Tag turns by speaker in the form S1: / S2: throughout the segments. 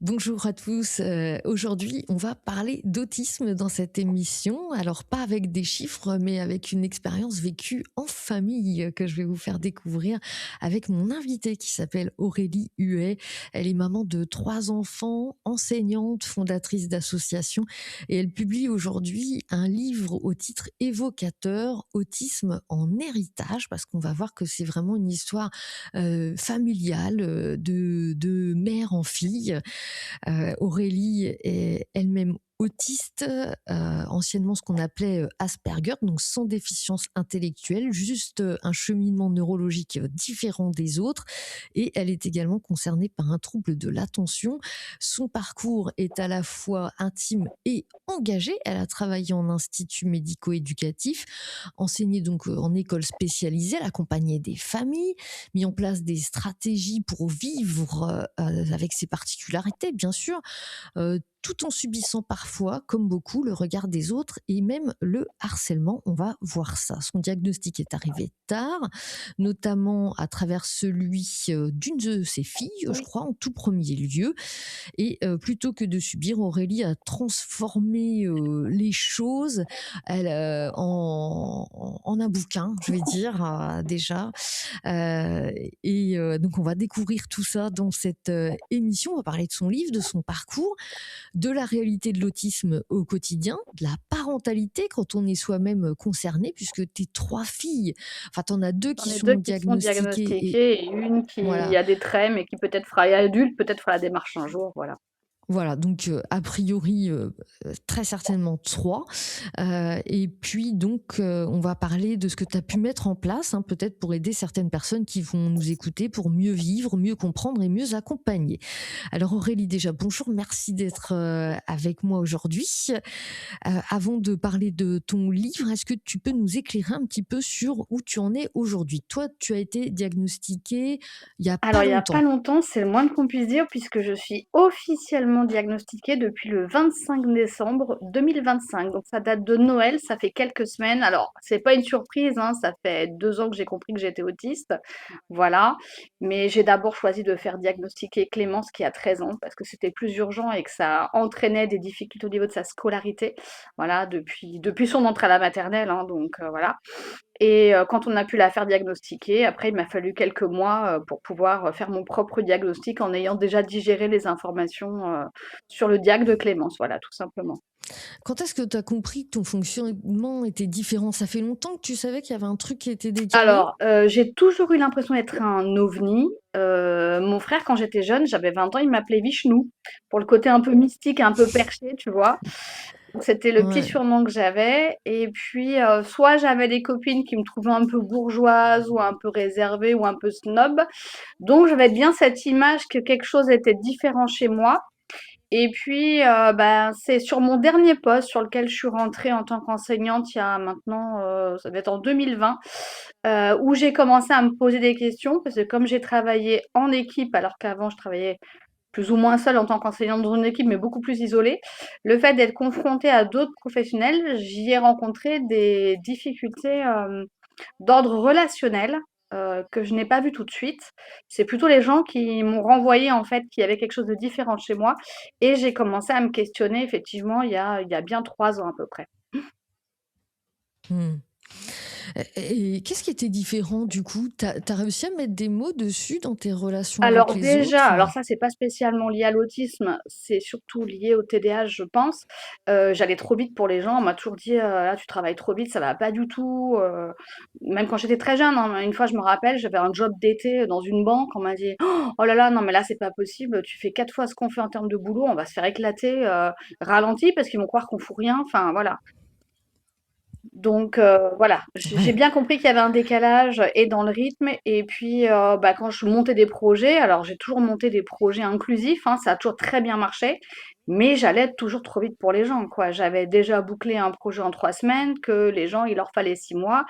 S1: Bonjour à tous. Aujourd'hui, on va parler d'autisme dans cette émission. Alors, pas avec des chiffres, mais avec une expérience vécue en famille que je vais vous faire découvrir avec mon invitée qui s'appelle Aurélie Huet. Elle est maman de 3 enfants, enseignante, fondatrice d'association et elle publie aujourd'hui un livre au titre évocateur, Autisme en héritage, parce qu'on va voir que c'est vraiment une histoire familiale de mère en fille. Aurélie est elle-même autiste, anciennement ce qu'on appelait Asperger, donc sans déficience intellectuelle, juste un cheminement neurologique différent des autres. Et elle est également concernée par un trouble de l'attention. Son parcours est à la fois intime et engagé. Elle a travaillé en institut médico-éducatif, enseigné donc en école spécialisée, elle accompagnait des familles, mis en place des stratégies pour vivre avec ses particularités, bien sûr, tout en subissant parfois, comme beaucoup, le regard des autres et même le harcèlement. On va voir ça. Son diagnostic est arrivé tard, notamment à travers celui d'une de ses filles, je
S2: Oui.
S1: crois, en tout premier lieu. Et plutôt que de subir, Aurélie a transformé les choses en un bouquin, je vais dire, déjà. Euh, donc, on va découvrir tout ça dans cette émission. On va parler de son livre, de son parcours, de la réalité de l'autisme au quotidien, de la parentalité quand on est soi-même concerné, puisque tes 3 filles, enfin, tu en as 2
S2: J'en
S1: qui
S2: ai 2
S1: sont
S2: qui sont
S1: diagnostiquées et
S2: diagnostiquées et une qui
S1: voilà.
S2: a des traits, mais qui peut-être fera adulte, peut-être fera la démarche un jour, voilà.
S1: Voilà, donc a priori, très certainement 3. Et puis donc, on va parler de ce que tu as pu mettre en place, hein, peut-être pour aider certaines personnes qui vont nous écouter pour mieux vivre, mieux comprendre et mieux accompagner. Alors Aurélie, déjà bonjour, merci d'être, avec moi aujourd'hui. Avant de parler de ton livre, est-ce que tu peux nous éclairer un petit peu sur où tu en es aujourd'hui? Toi, tu as été diagnostiquée il y a
S2: Alors
S1: pas
S2: il y a pas
S1: longtemps?
S2: longtemps, c'est le moins qu'on puisse dire, puisque je suis officiellement diagnostiquée depuis le 25 décembre 2025. Donc ça date de Noël, ça fait quelques semaines. Alors c'est pas une surprise, hein, ça fait 2 ans que j'ai compris que j'étais autiste, voilà. Mais j'ai d'abord choisi de faire diagnostiquer Clémence qui a 13 ans, parce que c'était plus urgent et que ça entraînait des difficultés au niveau de sa scolarité, voilà, depuis son entrée à la maternelle, hein, donc voilà. Et quand on a pu la faire diagnostiquer, après il m'a fallu quelques mois, pour pouvoir, faire mon propre diagnostic en ayant déjà digéré les informations, sur le diag de Clémence, voilà, tout simplement.
S1: Quand est-ce que tu as compris que ton fonctionnement était différent? Ça fait longtemps que tu savais qu'il y avait un truc qui était décalé?
S2: Alors, j'ai toujours eu l'impression d'être un ovni. Mon frère, quand j'étais jeune, j'avais 20 ans, il m'appelait Vichnou, pour le côté un peu mystique, un peu perché, tu vois? Donc c'était le petit
S1: Ouais.
S2: surnom que j'avais et puis, soit j'avais des copines qui me trouvaient un peu bourgeoise ou un peu réservée ou un peu snob, donc j'avais bien cette image que quelque chose était différent chez moi et puis, ben, c'est sur mon dernier poste sur lequel je suis rentrée en tant qu'enseignante il y a maintenant, ça devait être en 2020, où j'ai commencé à me poser des questions parce que comme j'ai travaillé en équipe alors qu'avant je travaillais plus ou moins seule en tant qu'enseignante dans une équipe, mais beaucoup plus isolée. Le fait d'être confrontée à d'autres professionnels, j'y ai rencontré des difficultés d'ordre relationnel que je n'ai pas vu tout de suite. C'est plutôt les gens qui m'ont renvoyé en fait qu'il y avait quelque chose de différent chez moi et j'ai commencé à me questionner effectivement il y a bien 3 ans à peu près.
S1: Mmh. Et qu'est-ce qui était différent du coup? Tu as réussi à mettre des mots dessus dans tes relations avec
S2: Alors
S1: les
S2: déjà,
S1: autres?
S2: alors ça c'est pas spécialement lié à l'autisme, c'est surtout lié au TDAH je pense. J'allais trop vite pour les gens, on m'a toujours dit: «Là tu travailles trop vite, ça va pas du tout», même quand j'étais très jeune, hein. Une fois je me rappelle, j'avais un job d'été dans une banque, on m'a dit: «Oh là là, non mais là c'est pas possible, tu fais 4 fois ce qu'on fait en termes de boulot, on va se faire éclater, ralentis parce qu'ils vont croire qu'on fout rien», enfin voilà. Donc voilà, j'ai
S1: Ouais.
S2: bien compris qu'il y avait un décalage et dans le rythme et puis, bah, quand je montais des projets, alors j'ai toujours monté des projets inclusifs, hein, ça a toujours très bien marché, mais j'allais toujours trop vite pour les gens, quoi. J'avais déjà bouclé un projet en 3 semaines, que les gens, il leur fallait 6 mois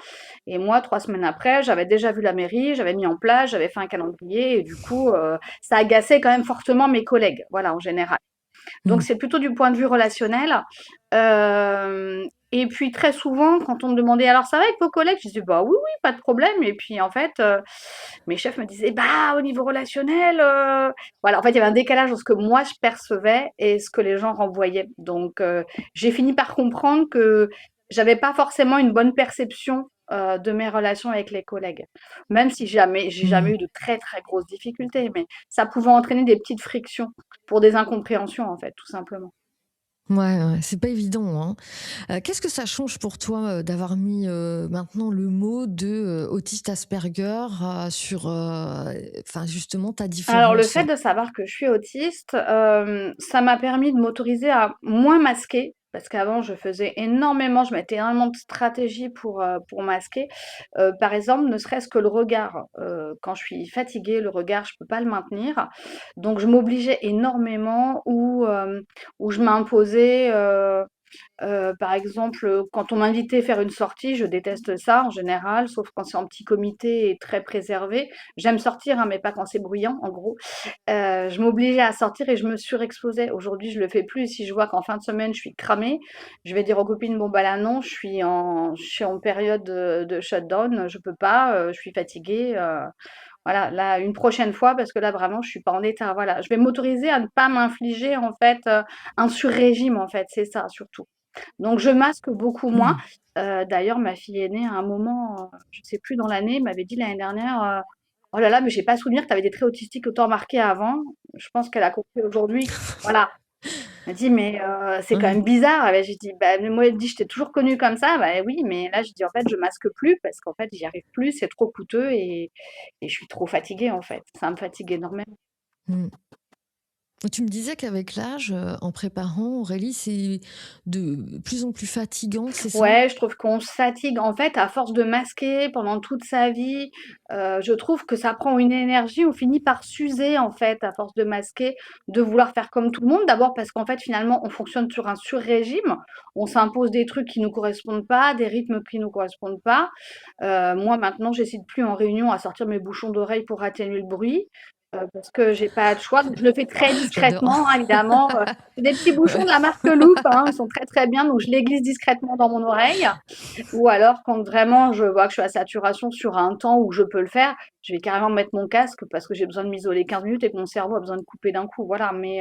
S2: et moi 3 semaines après, j'avais déjà vu la mairie, j'avais mis en place, j'avais fait un calendrier et du coup, ça agaçait quand même fortement mes collègues, voilà, en général. Donc
S1: Mmh.
S2: c'est plutôt du point de vue relationnel. Et puis très souvent, quand on me demandait: «Alors ça va avec vos collègues?» Je disais: «Bah oui, oui, pas de problème» et puis en fait, mes chefs me disaient: «Bah au niveau relationnel, voilà, en fait, il y avait un décalage entre ce que moi je percevais et ce que les gens renvoyaient. Donc j'ai fini par comprendre que j'avais pas forcément une bonne perception, de mes relations avec les collègues. Même si j'ai jamais
S1: Mmh.
S2: eu de très, très grosses difficultés, mais ça pouvait entraîner des petites frictions pour des incompréhensions, en fait, tout simplement.
S1: Ouais, ouais, c'est pas évident, hein. Qu'est-ce que ça change pour toi, d'avoir mis, maintenant le mot de, autiste Asperger, sur, enfin justement ta
S2: Alors le
S1: différence?
S2: fait de savoir que je suis autiste, ça m'a permis de m'autoriser à moins masquer, parce qu'avant je mettais énormément de stratégies pour masquer. Par exemple, ne serait-ce que le regard, quand je suis fatiguée, le regard, je peux pas le maintenir. Donc je m'obligeais énormément ou je m'imposais, par exemple, quand on m'invitait faire une sortie, je déteste ça en général, sauf quand c'est en petit comité et très préservé. J'aime sortir, hein, mais pas quand c'est bruyant, en gros. Je m'obligeais à sortir et je me surexposais. Aujourd'hui, je le fais plus. Si je vois qu'en fin de semaine, je suis cramée, je vais dire aux copines: «Bon, bah, là, non, je suis en période de shutdown, je peux pas, je suis fatiguée, voilà, là, une prochaine fois parce que là, vraiment, je suis pas en état». Voilà, je vais m'autoriser à ne pas m'infliger, en fait, un sur-régime, en fait, c'est ça, surtout. Donc je masque beaucoup moins.
S1: Mmh.
S2: D'ailleurs, ma fille aînée, à un moment, je sais plus dans l'année, m'avait dit l'année dernière, «Oh là là, mais j'ai pas souvenir que tu avais des traits autistiques autant marqués avant». Je pense qu'elle a compris aujourd'hui. Voilà. Elle dit: «Mais c'est quand
S1: Ouais.
S2: même bizarre». Ah bah, j'ai dit: «Bah, mais moi», elle dit: «Je t'ai toujours connue comme ça». Bah oui, mais là, je dis: «En fait, je masque plus parce qu'en fait, j'y arrive plus, c'est trop coûteux et je suis trop fatiguée, en fait». Ça me fatigue énormément.
S1: Mmh. Tu me disais qu'avec l'âge, en préparant, Aurélie, c'est de plus en plus fatigant, c'est ça?
S2: Ouais, je trouve qu'on se fatigue. En fait, à force de masquer pendant toute sa vie, je trouve que ça prend une énergie. On finit par s'user, en fait, à force de masquer, de vouloir faire comme tout le monde. D'abord parce qu'en fait, finalement, on fonctionne sur un sur-régime. On s'impose des trucs qui nous correspondent pas, des rythmes qui nous correspondent pas. Moi, maintenant, j'hésite plus en réunion à sortir mes bouchons d'oreilles pour atténuer le bruit, parce que j'ai pas de choix. Donc je le fais très
S1: J'adore.
S2: discrètement, hein, évidemment, c'est des petits bouchons
S1: Ouais.
S2: de la marque Loop, hein, ils sont très, très bien, donc je les glisse discrètement dans mon oreille. Ou alors quand vraiment je vois que je suis à saturation sur un temps où je peux le faire, je vais carrément mettre mon casque parce que j'ai besoin de m'isoler 15 minutes et que mon cerveau a besoin de couper d'un coup, voilà. Mais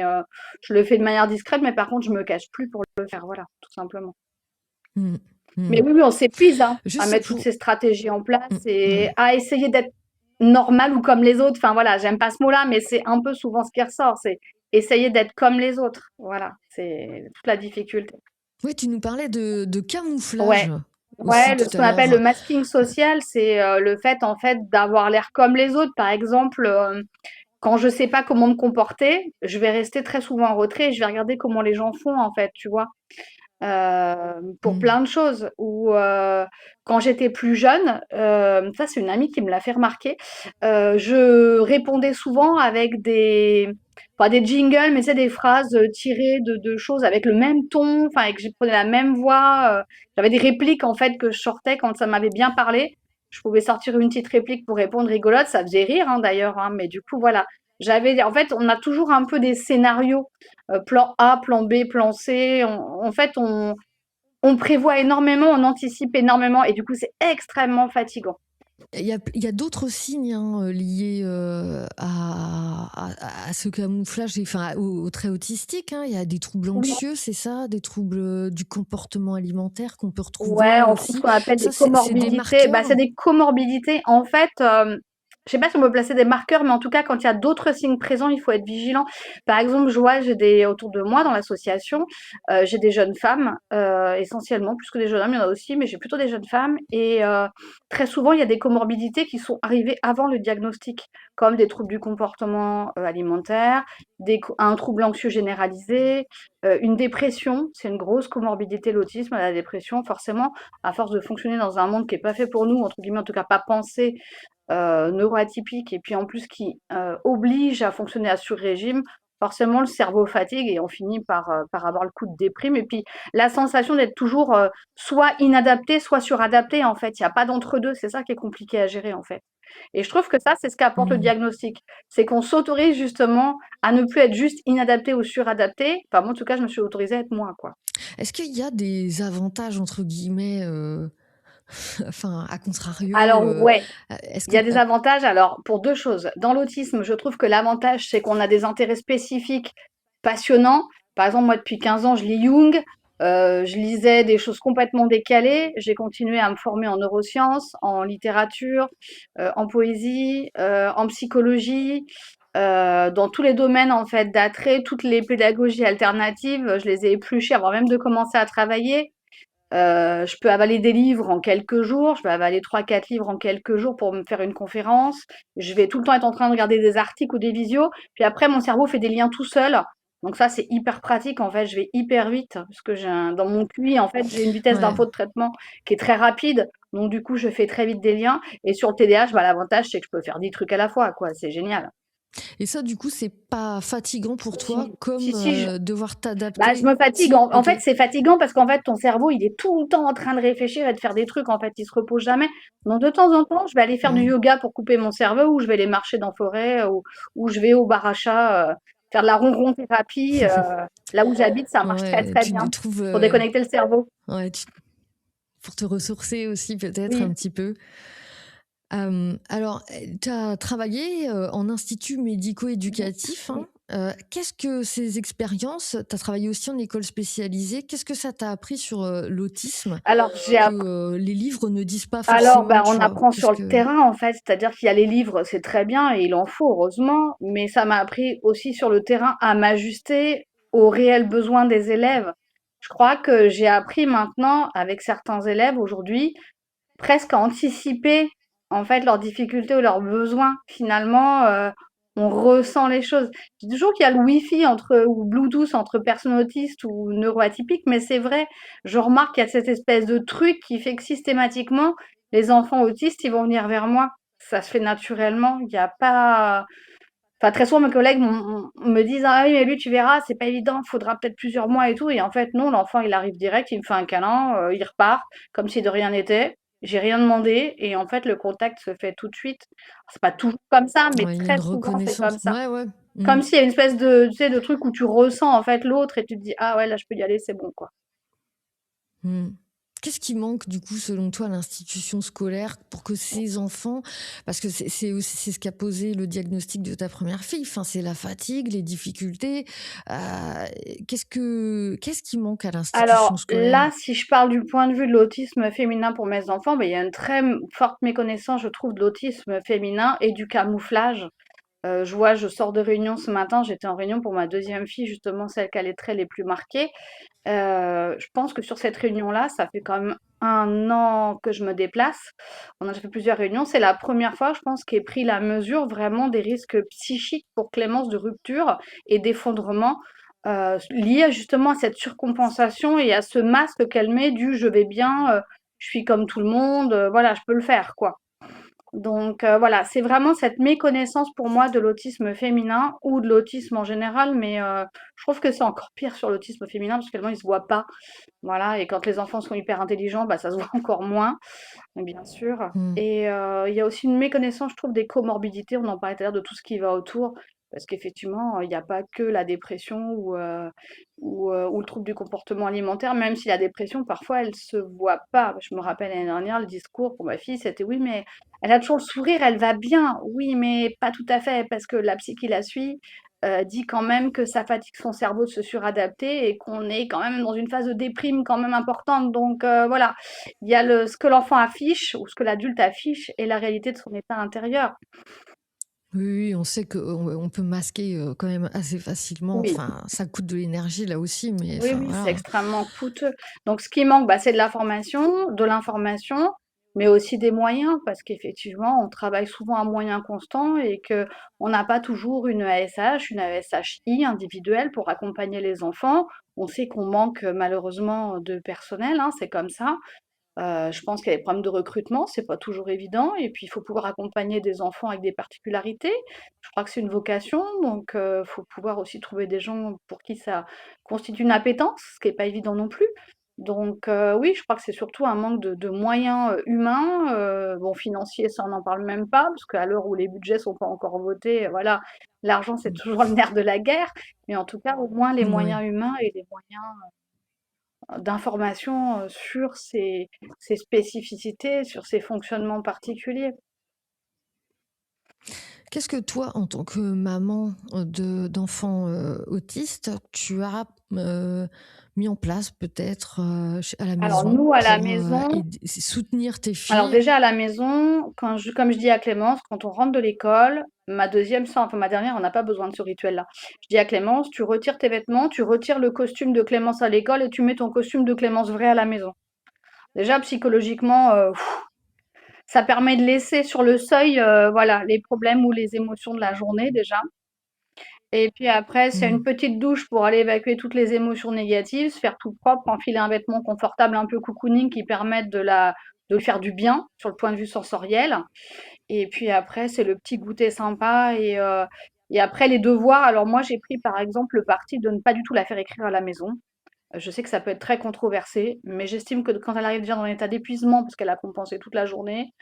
S2: je le fais de manière discrète, mais par contre je me cache plus pour le faire, voilà, tout simplement.
S1: Mmh.
S2: Mais
S1: Mmh.
S2: oui, oui, on s'épuise, hein, à
S1: Juste
S2: mettre toutes
S1: pour
S2: ces stratégies en place et
S1: ouais.
S2: à essayer d'être normal ou comme les autres. Enfin voilà, j'aime pas ce mot-là, mais c'est un peu souvent ce qui ressort, c'est essayer d'être comme les autres. Voilà, c'est toute la difficulté.
S1: Oui, tu nous parlais de camouflage
S2: Ouais. Ouais,
S1: aussi tout
S2: ce
S1: à
S2: qu'on appelle le
S1: l'heure.
S2: masking social, c'est, le fait, en fait, d'avoir l'air comme les autres. Par exemple, quand je sais pas comment me comporter, je vais rester très souvent en retrait et je vais regarder comment les gens font, en fait, tu vois? Pour
S1: Mmh.
S2: plein de choses. Ou quand j'étais plus jeune, ça c'est une amie qui me l'a fait remarquer, je répondais souvent avec des pas des jingles, mais c'est des phrases, tirées de choses avec le même ton, enfin et que je prenais la même voix, j'avais des répliques en fait que je sortais quand ça m'avait bien parlé. Je pouvais sortir une petite réplique pour répondre rigolote, ça faisait rire, hein, d'ailleurs, hein, mais du coup voilà. En fait, on a toujours un peu des scénarios plan A, plan B, plan C. En fait, on prévoit énormément, on anticipe énormément et du coup, c'est extrêmement fatigant.
S1: Il y a d'autres signes, hein, liés, à ce camouflage et enfin aux traits autistiques, hein. Il y a des troubles
S2: Oui.
S1: anxieux, c'est ça? Des troubles, du comportement alimentaire qu'on peut
S2: Ouais,
S1: retrouver
S2: on trouve ce
S1: aussi?
S2: qu'on appelle des
S1: Ça, c'est des
S2: comorbidités. Bah, c'est
S1: marqueurs?
S2: des comorbidités. En fait, je sais pas si on peut placer des marqueurs, mais en tout cas, quand il y a d'autres signes présents, il faut être vigilant. Par exemple, je vois, j'ai des autour de moi dans l'association, j'ai des jeunes femmes, essentiellement, plus que des jeunes hommes, il y en a aussi, mais j'ai plutôt des jeunes femmes et très souvent, il y a des comorbidités qui sont arrivées avant le diagnostic, comme des troubles du comportement, alimentaire, un trouble anxieux généralisé, une dépression, c'est une grosse comorbidité, l'autisme, la dépression, forcément, à force de fonctionner dans un monde qui est pas fait pour nous, entre guillemets, en tout cas pas pensé, neuroatypique et puis en plus qui, oblige à fonctionner à sur-régime, forcément le cerveau fatigue et on finit par avoir le coup de déprime et puis la sensation d'être toujours, soit inadapté, soit suradapté, en fait. Il y a pas d'entre-deux, c'est ça qui est compliqué à gérer, en fait et je trouve que ça, c'est ce qu'apporte le
S1: Mmh.
S2: diagnostic. C'est qu'on s'autorise justement à ne plus être juste inadapté ou suradapté. Enfin moi, en tout cas, je me suis autorisée à être moi, quoi.
S1: Est-ce qu'il y a des «avantages» entre guillemets, enfin, à contrario,
S2: Alors ouais,
S1: est-ce
S2: il y
S1: que
S2: a des avantages. Alors pour 2 choses. Dans l'autisme, je trouve que l'avantage, c'est qu'on a des intérêts spécifiques passionnants. Par exemple, moi, depuis 15 ans, je lis Jung, je lisais des choses complètement décalées. J'ai continué à me former en neurosciences, en littérature, en poésie, en psychologie, dans tous les domaines, en fait, d'attrait. Toutes les pédagogies alternatives, je les ai épluchées avant même de commencer à travailler. Je peux avaler des livres en quelques jours, je vais avaler 3, 4 livres en quelques jours pour me faire une conférence. Je vais tout le temps être en train de regarder des articles ou des visios. Puis après, mon cerveau fait des liens tout seul. Donc ça, c'est hyper pratique. En fait, je vais hyper vite parce que dans mon QI, en fait, j'ai une vitesse
S1: ouais.
S2: d'info de traitement qui est très rapide. Donc du coup, je fais très vite des liens. Et sur le TDAH, bah, l'avantage, c'est que je peux faire 10 trucs à la fois, quoi. C'est génial.
S1: Et ça, du coup, c'est pas fatigant pour toi
S2: Si,
S1: comme,
S2: si,
S1: devoir
S2: bah, je
S1: t'adapter?
S2: me fatigue.
S1: Si?
S2: En
S1: OK.
S2: fait, c'est fatigant parce qu'en fait, ton cerveau, il est tout le temps en train de réfléchir et de faire des trucs. En fait, il se repose jamais. Donc, de temps en temps, je vais aller faire du
S1: Mmh.
S2: yoga pour couper mon cerveau ou je vais aller marcher dans la forêt ou je vais au bar à chat faire de la ronron thérapie. Là où j'habite, ça marche très,
S1: Ouais,
S2: très
S1: tu
S2: bien
S1: te trouves,
S2: pour déconnecter le cerveau.
S1: ouais, pour te ressourcer aussi peut-être un
S2: Oui.
S1: petit peu. Alors, tu as travaillé, en institut médico-éducatif, hein. Qu'est-ce que ces expériences tu as travaillé aussi en école spécialisée, qu'est-ce que ça t'a appris sur, l'autisme
S2: Alors, j'ai
S1: que,
S2: appris.
S1: les livres ne disent pas
S2: Alors,
S1: forcément,
S2: bah,
S1: tu
S2: on
S1: vois?
S2: apprend
S1: Parce
S2: sur le
S1: que
S2: terrain, en fait, c'est-à-dire qu'il y a les livres, c'est très bien et il en faut, heureusement, mais ça m'a appris aussi sur le terrain à m'ajuster aux réels besoins des élèves. Je crois que j'ai appris maintenant, avec certains élèves aujourd'hui, presque à anticiper, en fait, leurs difficultés ou leurs besoins. Finalement, on ressent les choses. Je dis toujours qu'il y a le Wi-Fi entre ou Bluetooth entre personnes autistes ou neuroatypiques, mais c'est vrai, je remarque qu'il y a cette espèce de truc qui fait que systématiquement, les enfants autistes, ils vont venir vers moi. Ça se fait naturellement. Il y a pas enfin, très souvent, mes collègues me disent: «Ah oui, mais lui, tu verras, c'est pas évident, il faudra peut-être plusieurs mois et tout» et en fait, non, l'enfant, il arrive direct, il me fait un câlin, il repart comme si de rien n'était. J'ai rien demandé et en fait, le contact se fait tout de suite. C'est pas toujours comme ça, mais
S1: ouais, il y a
S2: très
S1: une
S2: souvent, c'est comme
S1: reconnaissance.
S2: ça.
S1: Ouais, ouais. Mmh.
S2: Comme s'il y a une espèce de, tu sais, de truc où tu ressens, en fait, l'autre et tu te dis: «Ah ouais, là, je peux y aller, c'est bon, quoi».
S1: Mmh. Qu'est-ce qui manque du coup selon toi à l'institution scolaire pour que ces enfants, parce que c'est aussi c'est ce qu'a posé le diagnostic de ta première fille, enfin c'est la fatigue, les difficultés, qu'est-ce qui manque à l'institution
S2: Alors là,
S1: scolaire?
S2: si je parle du point de vue de l'autisme féminin pour mes enfants, il y a une très forte méconnaissance, je trouve, de l'autisme féminin et du camouflage. Je sors de réunion ce matin, j'étais en réunion pour ma deuxième fille, justement celle qui a les traits les plus marqués. Je pense que sur cette réunion-là, ça fait quand même 1 an que je me déplace. On a déjà fait plusieurs réunions. C'est la première fois, je pense, qu'est pris la mesure vraiment des risques psychiques pour Clémence de rupture et d'effondrement, liés justement à cette surcompensation et à ce masque qu'elle met du: «Je vais bien, je suis comme tout le monde, voilà, je peux le faire», quoi. Donc voilà, c'est vraiment cette méconnaissance pour moi de l'autisme féminin ou de l'autisme en général, mais je trouve que c'est encore pire sur l'autisme féminin parce que tellement il se voit pas. Voilà et quand les enfants sont hyper intelligents, bah, ça se voit encore moins, bien sûr
S1: Mmh.
S2: et il y a aussi une méconnaissance, je trouve, des comorbidités. On en parlait tout à l'heure de tout ce qui va autour parce qu'effectivement, il n'y a pas que la dépression ou le trouble du comportement alimentaire, même si la dépression, parfois, elle se voit pas. Je me rappelle l'année dernière, le discours pour ma fille, c'était: «Oui, mais elle a toujours le sourire, elle va bien». Oui, mais pas tout à fait parce que la psy qui la suit, dit quand même que ça fatigue son cerveau de se suradapter et qu'on est quand même dans une phase de déprime quand même importante donc voilà. Il y a ce que l'enfant affiche ou ce que l'adulte affiche et la réalité de son état intérieur.
S1: Oui, oui, on sait qu'on peut masquer quand même assez facilement.
S2: Oui.
S1: Enfin, ça coûte de l'énergie là aussi, mais
S2: Oui,
S1: enfin
S2: oui, c'est
S1: voilà.
S2: extrêmement coûteux. Donc ce qui manque, bah, c'est de l'information, mais aussi des moyens parce qu'effectivement, on travaille souvent à moyens constants et qu'on n'a pas toujours une ASH, une AESHI individuelle pour accompagner les enfants. On sait qu'on manque malheureusement de personnel, hein, c'est comme ça. Je pense qu'il y a des problèmes de recrutement, c'est pas toujours évident et puis il faut pouvoir accompagner des enfants avec des particularités. Je crois que c'est une vocation, donc faut pouvoir aussi trouver des gens pour qui ça constitue une appétence, ce qui est pas évident non plus. Donc oui, je crois que c'est surtout un manque de moyens, humains, bon financiers, ça on n'en parle même pas, parce qu'à l'heure où les budgets sont pas encore votés, voilà, l'argent c'est toujours le nerf de la guerre, mais en tout cas au moins les
S1: Ouais.
S2: moyens humains et les moyens d'informations sur ces spécificités, sur ces fonctionnements particuliers.
S1: Qu'est-ce que toi, en tant que maman d'enfants autistes, tu as mis en place peut-être à la
S2: Alors
S1: maison
S2: nous, à la
S1: pour
S2: maison,
S1: soutenir tes
S2: alors
S1: filles?
S2: déjà à la maison, comme je dis à Clémence, quand on rentre de l'école, ma deuxième sœur, enfin ma dernière, on n'a pas besoin de ce rituel-là. Je dis à Clémence, tu retires tes vêtements, tu retires le costume de Clémence à l'école et tu mets ton costume de Clémence vrai à la maison. Déjà psychologiquement, ça permet de laisser sur le seuil, voilà, les problèmes ou les émotions de la journée déjà. Et puis après, c'est
S1: Hmm.
S2: une petite douche pour aller évacuer toutes les émotions négatives, se faire tout propre, enfiler un vêtement confortable, un peu cocooning qui permette de le faire du bien sur le point de vue sensoriel. Et puis après, c'est le petit goûter sympa. Et après, les devoirs. Alors moi, j'ai pris par exemple le parti de ne pas du tout la faire écrire à la maison. Je sais que ça peut être très controversé, mais j'estime que quand elle arrive déjà dans un état d'épuisement, parce qu'elle a compensé toute la journée,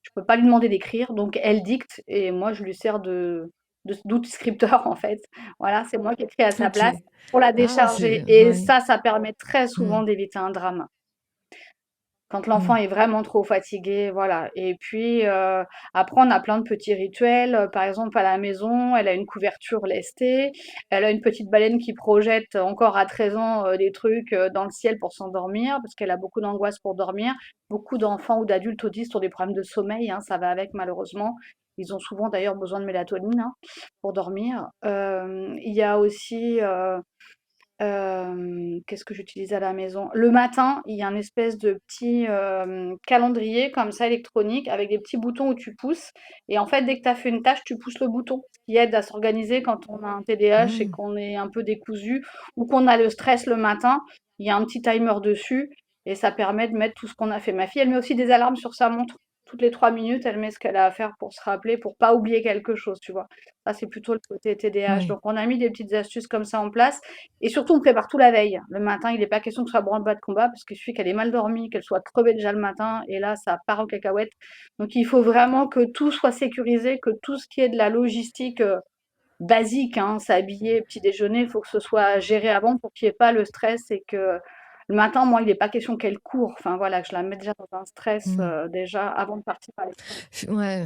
S2: je peux pas lui demander d'écrire, donc elle dicte et moi je lui sers d'outil scripteur en fait. Voilà, c'est moi qui écris à sa
S1: Ok.
S2: place pour la
S1: Ah,
S2: décharger
S1: c'est...
S2: et
S1: Ouais.
S2: ça permet très
S1: Hmm.
S2: souvent d'éviter un drame. Quand l'enfant
S1: Hmm.
S2: est vraiment trop fatigué, voilà. Et puis après on a plein de petits rituels. Par exemple à la maison, elle a une couverture lestée, elle a une petite baleine qui projette encore à 13 ans des trucs dans le ciel pour s'endormir parce qu'elle a beaucoup d'angoisse pour dormir. Beaucoup d'enfants ou d'adultes autistes ont des problèmes de sommeil, hein, ça va avec malheureusement. Ils ont souvent d'ailleurs besoin de mélatonine hein, pour dormir. Il y a aussi qu'est-ce que j'utilise à la maison? Le matin, il y a un espèce de petit, calendrier comme ça électronique avec des petits boutons où tu pousses et en fait, dès que tu as fait une tâche, tu pousses le bouton. Ce qui aide à s'organiser quand on a un TDAH et
S1: Hmm.
S2: qu'on est un peu décousu ou qu'on a le stress le matin. Il y a un petit timer dessus et ça permet de mettre tout ce qu'on a fait. Ma fille, elle met aussi des alarmes sur sa montre. Toutes les 3 minutes, elle met ce qu'elle a à faire pour se rappeler, pour pas oublier quelque chose, tu vois? Ça, c'est plutôt le côté TDAH.
S1: Oui.
S2: Donc on a mis des petites astuces comme ça en place et surtout, on prépare tout la veille. Le matin, il n'est pas question que ce soit branle-bas de combat parce qu'il suffit qu'elle ait mal dormi, qu'elle soit crevée déjà le matin et là, ça part aux cacahuètes. Donc, il faut vraiment que tout soit sécurisé, que tout ce qui est de la logistique basique, hein, s'habiller, petit déjeuner, il faut que ce soit géré avant pour qu'il n'y ait pas le stress et que le matin, moi, il n'est pas question qu'elle court. Enfin, voilà, que je la mette déjà dans un stress
S1: Hmm.
S2: déjà avant de partir à l'école.
S1: Ouais.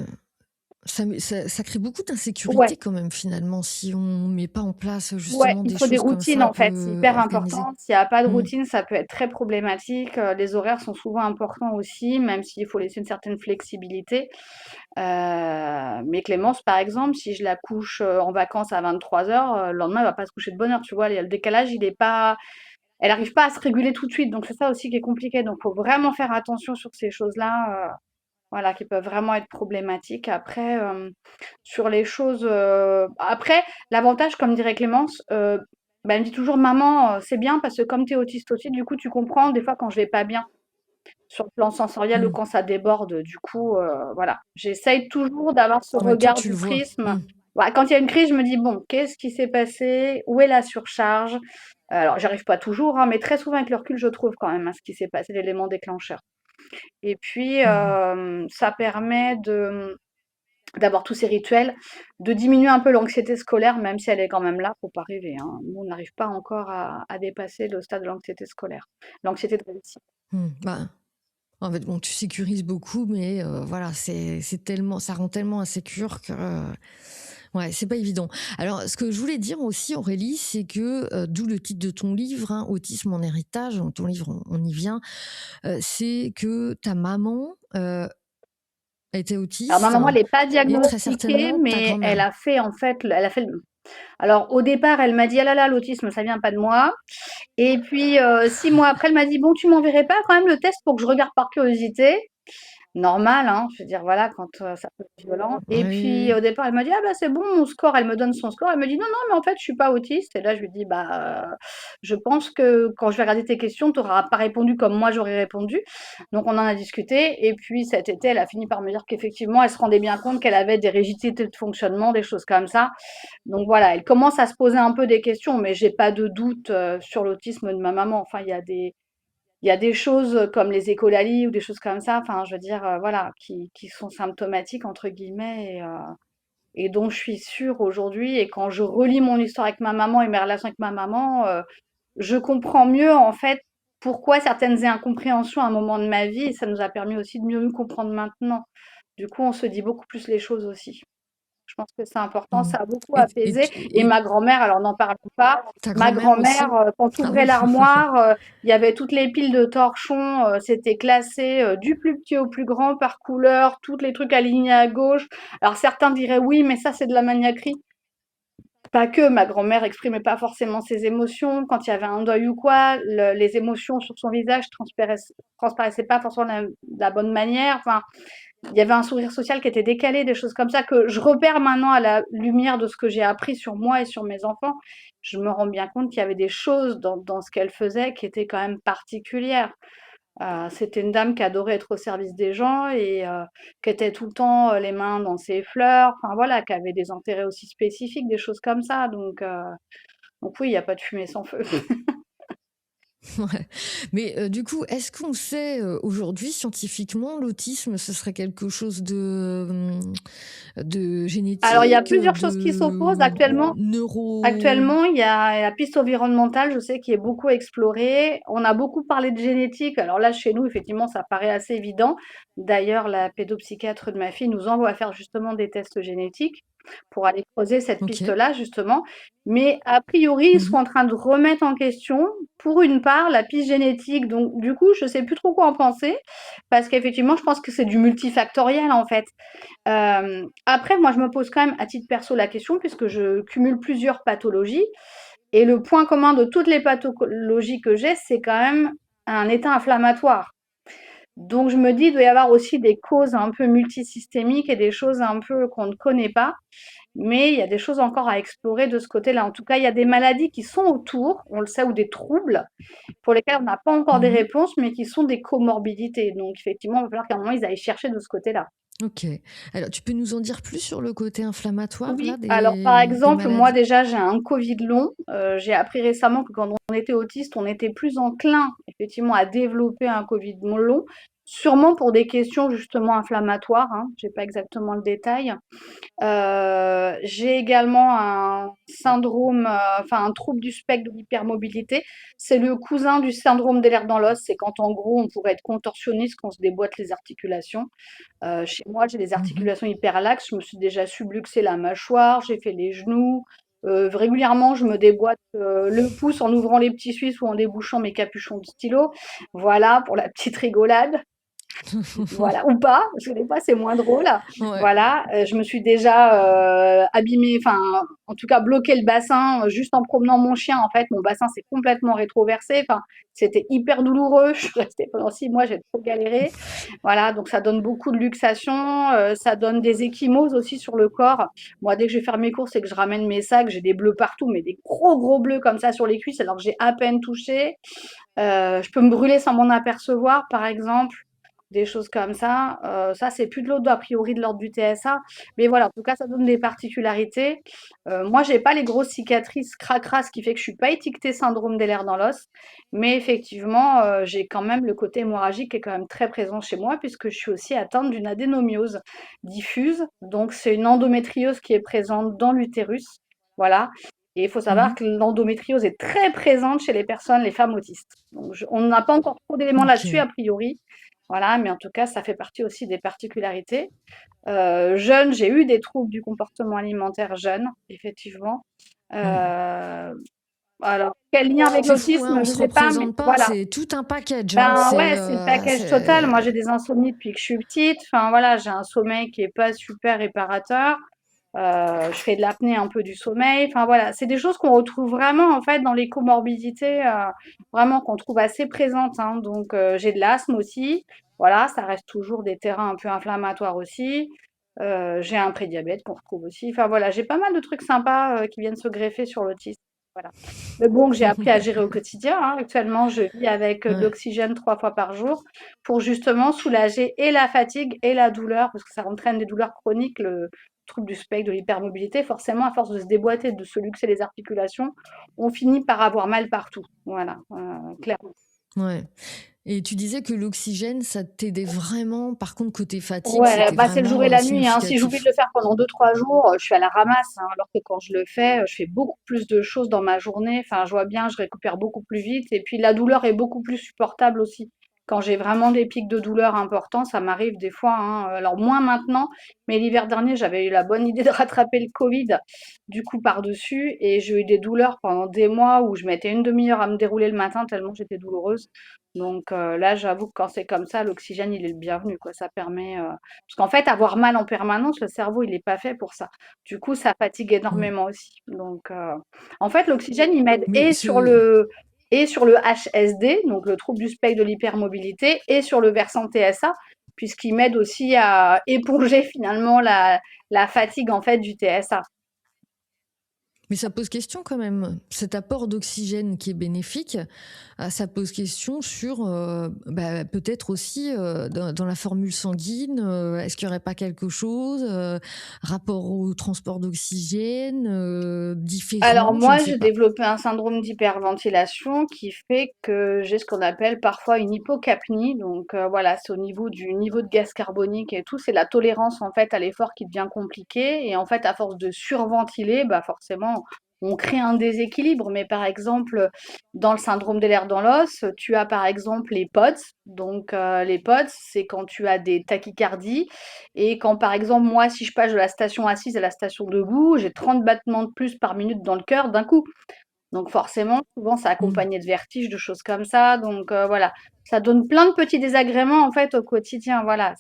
S1: Ça crée beaucoup
S2: Ouais.
S1: d'insécurité quand même finalement si on met pas en place
S2: Ouais,
S1: justement
S2: il
S1: des
S2: faut des
S1: choses comme ça
S2: routines
S1: un
S2: en fait, c'est
S1: peu
S2: hyper
S1: organisées.
S2: important. S'il y a pas de
S1: Hmm.
S2: routine, ça peut être très problématique. Les horaires sont souvent importants aussi, même s'il faut laisser une certaine flexibilité. Mais Clémence, par exemple, si je la couche, en vacances à 23h, le lendemain, elle va pas se coucher de bonne heure, tu vois? Il y a le décalage, il est pas elle arrive pas à se réguler tout de suite, donc c'est ça aussi qui est compliqué. Donc faut vraiment faire attention sur ces choses-là, voilà, qui peuvent vraiment être problématiques. Après, sur les choses, après, l'avantage, comme dirait Clémence, bah, elle me dit toujours: «Maman, c'est bien parce que comme tu es autiste aussi, du coup, tu comprends des fois quand je vais pas bien, sur le plan sensoriel ou
S1: Hmm.
S2: quand ça déborde». Du coup, voilà. J'essaye toujours d'avoir ce
S1: Ouais, toi
S2: regard
S1: tu le
S2: du
S1: vois.
S2: prisme.
S1: Hmm.
S2: Voilà, quand il y a une crise, je me dis: «Bon, qu'est-ce qui s'est passé? Où est la surcharge?» Alors j'arrive pas toujours, hein, mais très souvent avec le recul, je trouve quand même, hein, ce qui s'est passé, l'élément déclencheur. Et puis,
S1: Mhm.
S2: ça permet d'avoir tous ces rituels, de diminuer un peu l'anxiété scolaire, même si elle est quand même là, faut pas rêver, hein. Nous, on n'arrive pas encore à dépasser le stade de l'anxiété scolaire, l'anxiété de réussite.
S1: Hmm. Bah, en fait, bon, tu sécurises beaucoup, mais voilà, c'est tellement, ça rend tellement insécure que ouais, c'est pas évident. Alors, ce que je voulais dire aussi, Aurélie, c'est que d'où le titre de ton livre, hein, Autisme en héritage. Ton livre, on y vient. C'est que ta maman était
S2: Alors ma
S1: autiste
S2: maman, elle est pas
S1: et très
S2: diagnostiquée,
S1: certainement ta
S2: mais elle
S1: grand-mère.
S2: a fait en fait le elle a fait le alors au départ, elle m'a dit: «Ah là là, l'autisme, ça vient pas de moi». Et puis, 6 mois après, elle m'a dit: «Bon, tu m'enverrais pas quand même le test pour que je regarde par curiosité?» Normal, hein, je veux dire, voilà, quand, ça peut être violent.
S1: Oui,
S2: Et
S1: oui,
S2: puis,
S1: oui.
S2: au départ, elle m'a dit: «Ah bah, c'est bon, mon score». Elle me donne son score. Elle me dit: «Non, non, mais en fait, je suis pas autiste». Et là, je lui dis: «Bah, je pense que quand je vais regarder tes questions, tu auras pas répondu comme moi j'aurais répondu». Donc on en a discuté et puis cet été, elle a fini par me dire qu'effectivement, elle se rendait bien compte qu'elle avait des rigidités de fonctionnement, des choses comme ça. Donc voilà, elle commence à se poser un peu des questions, mais j'ai pas de doute, sur l'autisme de ma maman. Enfin, il y a des choses comme les écholalies ou des choses comme ça, enfin, je veux dire, voilà, qui sont «symptomatiques» entre guillemets et dont je suis sûre aujourd'hui et quand je relis mon histoire avec ma maman et mes relations avec ma maman, je comprends mieux, en fait, pourquoi certaines incompréhensions à un moment de ma vie et ça nous a permis aussi de mieux nous comprendre maintenant. Du coup, on se dit beaucoup plus les choses aussi. Je pense que c'est important,
S1: Mmh.
S2: ça a beaucoup
S1: Et, et,
S2: apaisé.
S1: tu-
S2: Et
S1: et
S2: ma grand-mère, alors n'en parle pas.
S1: ta
S2: Ma
S1: grand-mère
S2: grand-mère,
S1: aussi?
S2: quand tu
S1: Ah
S2: ouvrais
S1: bon?
S2: l'armoire, il y avait toutes les piles de torchons, c'était classé du plus petit au plus grand par couleur, tous les trucs alignés à gauche. Alors certains diraient oui, mais ça c'est de la maniaquerie. Pas que, ma grand-mère exprimait pas forcément ses émotions. Quand il y avait un deuil ou quoi, les émotions sur son visage transparaissaient pas forcément de la bonne manière. Enfin, il y avait un sourire social qui était décalé, des choses comme ça que je repère maintenant à la lumière de ce que j'ai appris sur moi et sur mes enfants. Je me rends bien compte qu'il y avait des choses dans ce qu'elle faisait qui étaient quand même particulières. C'était une dame qui adorait être au service des gens et qui était tout le temps les mains dans ses fleurs, enfin voilà, qui avait des intérêts aussi spécifiques, des choses comme ça. Donc oui, il n'y a pas de fumée sans feu.
S1: Ouais. Mais du coup, est-ce qu'on sait aujourd'hui scientifiquement l'autisme, ce serait quelque chose de
S2: Alors il y a
S1: génétique,
S2: plusieurs choses qui s'opposent
S1: de
S2: actuellement.
S1: neuro...
S2: Actuellement, il y a la piste environnementale, je sais, qui est beaucoup explorée. On a beaucoup parlé de génétique. Alors là, chez nous, effectivement, ça paraît assez évident. D'ailleurs, la pédopsychiatre de ma fille nous envoie faire justement des tests génétiques pour aller creuser cette
S1: Ok.
S2: piste-là, justement. Mais a priori, ils sont
S1: Mhm.
S2: en train de remettre en question, pour une part, la piste génétique. Donc, du coup, je sais plus trop quoi en penser, parce qu'effectivement, je pense que c'est du multifactoriel, en fait. Après, moi, je me pose quand même à titre perso la question, puisque je cumule plusieurs pathologies. Et le point commun de toutes les pathologies que j'ai, c'est quand même un état inflammatoire. Donc, je me dis, il doit y avoir aussi des causes un peu multisystémiques et des choses un peu qu'on ne connaît pas. Mais il y a des choses encore à explorer de ce côté-là. En tout cas, il y a des maladies qui sont autour, on le sait, ou des troubles pour lesquels on n'a pas encore des
S1: Mhm.
S2: réponses, mais qui sont des comorbidités. Donc, effectivement, il va falloir qu'à un moment, ils aillent chercher de ce côté-là.
S1: Ok. Alors, tu peux nous en dire plus sur le côté inflammatoire là
S2: Oui, alors par
S1: des
S2: exemple, moi
S1: maladies?
S2: déjà j'ai un Covid long. J'ai appris récemment que quand on était autiste, on était plus enclin effectivement à développer un Covid long, sûrement pour des questions justement inflammatoires, hein, j'ai pas exactement le détail. J'ai également un syndrome, enfin un trouble du spectre de l'hypermobilité. C'est le cousin du syndrome des lèvres dans l'os. C'est quand en gros on pourrait être contorsionniste quand on se déboîte les articulations. Chez moi, j'ai des
S1: Mhm.
S2: articulations hyper laxes. Je me suis déjà subluxé la mâchoire, j'ai fait les genoux. Régulièrement, je me déboîte le pouce en ouvrant les petits suisses ou en débouchant mes capuchons de stylo. Voilà pour la petite rigolade. Voilà, ou pas, parce que des fois c'est moins drôle.
S1: Ouais.
S2: Voilà, je me suis déjà abîmée, enfin, en tout cas bloqué le bassin juste en promenant mon chien. En fait, mon bassin s'est complètement rétroversé. Enfin, c'était hyper douloureux. Je suis restée pendant 6 mois, j'ai trop galéré. Voilà, donc ça donne beaucoup de luxation, ça donne des ecchymoses aussi sur le corps. Moi, dès que je vais faire mes courses et que je ramène mes sacs, j'ai des bleus partout, mais des gros gros bleus comme ça sur les cuisses alors que j'ai à peine touché. Je peux me brûler sans m'en apercevoir, par exemple, des choses comme ça. Ça, c'est plus de l'ordre, a priori, de l'ordre du TSA. Mais voilà, en tout cas, ça donne des particularités. Moi, j'ai pas les grosses cicatrices cracra, ce qui fait que je suis pas étiquetée syndrome des lèvres dans l'os. Mais effectivement, j'ai quand même le côté hémorragique qui est quand même très présent chez moi, puisque je suis aussi atteinte d'une adénomiose diffuse. Donc, c'est une endométriose qui est présente dans l'utérus. Voilà. Et il faut savoir
S1: Mhm.
S2: que l'endométriose est très présente chez les personnes, les femmes autistes. Donc, on n'a pas encore trop d'éléments là-dessus,
S1: Ok.
S2: a priori. Voilà, mais en tout cas, ça fait partie aussi des particularités. Jeune, j'ai eu des troubles du comportement alimentaire jeune, effectivement.
S1: Mm.
S2: Euh, alors, quel lien avec
S1: C'est fou, hein,
S2: l'autisme?
S1: on
S2: Je ne
S1: se
S2: sais pas, mais
S1: représente pas.
S2: voilà.
S1: C'est tout un package, hein.
S2: Ben ouais, c'est le package total. Moi, j'ai des insomnies depuis que je suis petite. Enfin voilà, j'ai un sommeil qui est pas super réparateur. Je fais de l'apnée un peu du sommeil. Enfin voilà, c'est des choses qu'on retrouve vraiment en fait dans les comorbidités, vraiment qu'on trouve assez présentes, hein. Donc j'ai de l'asthme aussi. Voilà, ça reste toujours des terrains un peu inflammatoires aussi. J'ai un prédiabète qu'on retrouve aussi. Enfin voilà, j'ai pas mal de trucs sympas qui viennent se greffer sur l'autisme. Voilà. Mais bon, que j'ai appris à gérer au quotidien, hein. Actuellement, je vis avec de
S1: Ouais.
S2: l'oxygène 3 fois par jour pour justement soulager et la fatigue et la douleur, parce que ça entraîne des douleurs chroniques, le trouble du spectre, de l'hypermobilité. Forcément, à force de se déboîter, de se luxer les articulations, on finit par avoir mal partout. Voilà, clairement.
S1: Ouais. Et tu disais que l'oxygène, ça t'aidait vraiment. Par contre, côté fatigue,
S2: Ouais,
S1: c'était
S2: bah, c'est le jour
S1: vraiment
S2: et la nuit, hein. Si j'oublie de
S1: significatif.
S2: le faire pendant 2-3 jours, je suis à la ramasse, hein, alors que quand je fais beaucoup plus de choses dans ma journée. Enfin, je vois bien, je récupère beaucoup plus vite et puis la douleur est beaucoup plus supportable aussi. Quand j'ai vraiment des pics de douleur importants, ça m'arrive des fois, hein, alors moins maintenant, mais l'hiver dernier, j'avais eu la bonne idée de rattraper le Covid, du coup par-dessus et j'ai eu des douleurs pendant des mois où je mettais une demi-heure à me dérouler le matin tellement j'étais douloureuse. Donc là, j'avoue que quand c'est comme ça, l'oxygène, il est le bienvenu, quoi. Ça permet, parce qu'en fait, avoir mal en permanence, le cerveau, il est pas fait pour ça. Du coup, ça fatigue
S1: Mm.
S2: énormément aussi. Donc, en fait, l'oxygène, il m'aide
S1: Mais
S2: et sur le HSD, donc le trouble du spectre de l'hypermobilité, et sur le versant TSA, puisqu'il m'aide aussi à éponger finalement la fatigue en fait du TSA.
S1: Mais ça pose question quand même. Cet apport d'oxygène qui est bénéfique, ça pose question sur peut-être aussi dans la formule sanguine, est-ce qu'il n'y aurait pas quelque chose, rapport au transport d'oxygène,
S2: Alors
S1: différent, je ne
S2: moi,
S1: sais
S2: j'ai
S1: pas.
S2: développé un syndrome d'hyperventilation qui fait que j'ai ce qu'on appelle parfois une hypocapnie. Donc voilà, c'est au niveau du niveau de gaz carbonique et tout. C'est la tolérance en fait à l'effort qui devient compliqué. Et en fait, à force de surventiler, bah forcément, on crée un déséquilibre. Mais par exemple, dans le syndrome des lèvres dans l'os, tu as par exemple les POTS. Donc les POTS, c'est quand tu as des tachycardies et quand, par exemple, moi, si je passe de la station assise à la station debout, j'ai 30 battements de plus par minute dans le cœur d'un coup. Donc forcément, souvent, c'est
S1: Mm.
S2: accompagné de vertiges, de choses comme ça. Donc voilà, ça donne plein de petits désagréments en fait au quotidien. Voilà,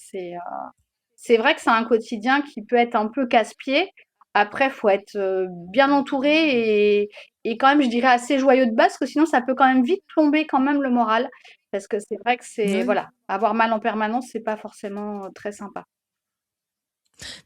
S2: c'est vrai que c'est un quotidien qui peut être un peu casse-pied. Après, faut être bien entouré et quand même, je dirais, assez joyeux de base, parce que sinon, ça peut quand même vite plomber quand même le moral. Parce que c'est vrai que c'est,
S1: Ouais.
S2: voilà, avoir mal en permanence, c'est pas forcément très sympa.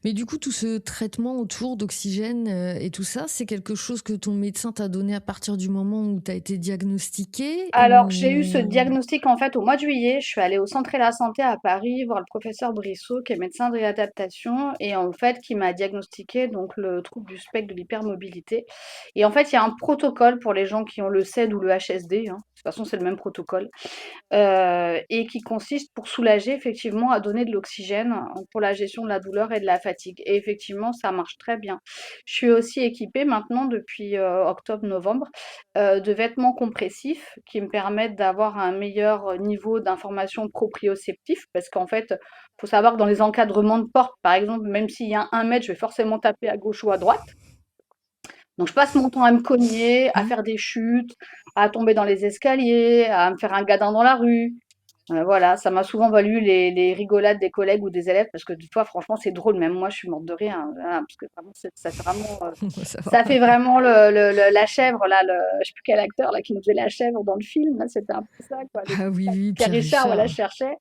S1: Mais du coup, tout ce traitement autour d'oxygène et tout ça, c'est quelque chose que ton médecin t'a donné à partir du moment où tu as été diagnostiqué
S2: Alors, j'ai eu ce
S1: ou...
S2: diagnostic en fait au mois de juillet. Je suis allée au Centre de la Santé à Paris voir le professeur Brissot, qui est médecin de réadaptation, et en fait, qui m'a diagnostiqué donc le trouble du spectre de l'hypermobilité. Et en fait, il y a un protocole pour les gens qui ont le CED ou le HSD, hein. De toute façon, c'est le même protocole. Et qui consiste pour soulager effectivement à donner de l'oxygène pour la gestion de la douleur et de la fatigue. Et effectivement, ça marche très bien. Je suis aussi équipée maintenant depuis octobre-novembre de vêtements compressifs qui me permettent d'avoir un meilleur niveau d'information proprioceptif parce qu'en fait, faut savoir que dans les encadrements de porte, par exemple, même s'il y a 1 mètre, je vais forcément taper à gauche ou à droite. Donc, je passe mon temps à me cogner, à
S1: Hmm.
S2: faire des chutes, à tomber dans les escaliers, à me faire un gadin dans la rue. Voilà, ça m'a souvent valu les rigolades des collègues ou des élèves parce que des fois, franchement, c'est drôle. Même moi, je suis morte de rire, hein, voilà, parce que vraiment, ça fait vraiment,
S1: Ça va.
S2: ça fait vraiment la chèvre, là, je sais plus quel acteur là, qui nous faisait la chèvre dans le film. Là, c'était un peu ça, quoi.
S1: Ah oui, oui,
S2: Pierre
S1: Pierre
S2: Richard, voilà,
S1: Richard.
S2: je cherchais.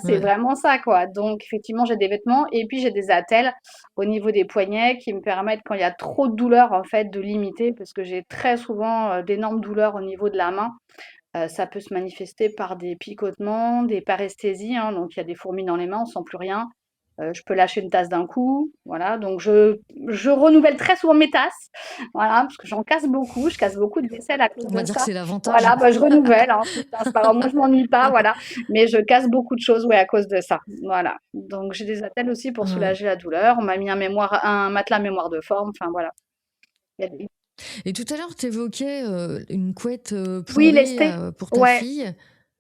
S2: C'est
S1: Ouais.
S2: vraiment ça, quoi. Donc, effectivement, j'ai des vêtements et puis j'ai des attelles au niveau des poignets qui me permettent, quand il y a trop de douleur, en fait, de limiter parce que j'ai très souvent d'énormes douleurs au niveau de la main. Ça peut se manifester par des picotements, des paresthésies, hein, donc il y a des fourmis dans les mains, on sent plus rien. Je peux lâcher une tasse d'un coup, voilà, donc je renouvelle très souvent mes tasses, voilà, parce que j'en casse beaucoup, je casse beaucoup de vaisselle à cause
S1: On va
S2: de
S1: dire que
S2: ça.
S1: c'est l'avantage.
S2: Voilà, bah, je renouvelle, hein, c'est pas grave, moi je m'ennuie pas, voilà, mais je casse beaucoup de choses, ouais, à cause de ça, voilà. Donc j'ai des attelles aussi pour
S1: Ouais.
S2: soulager la douleur. On m'a mis un matelas mémoire de forme, enfin voilà. Il y a des-
S1: Et tout à l'heure, tu évoquais une couette
S2: Oui,
S1: plomberie
S2: lesté,
S1: pour ta
S2: ouais.
S1: fille.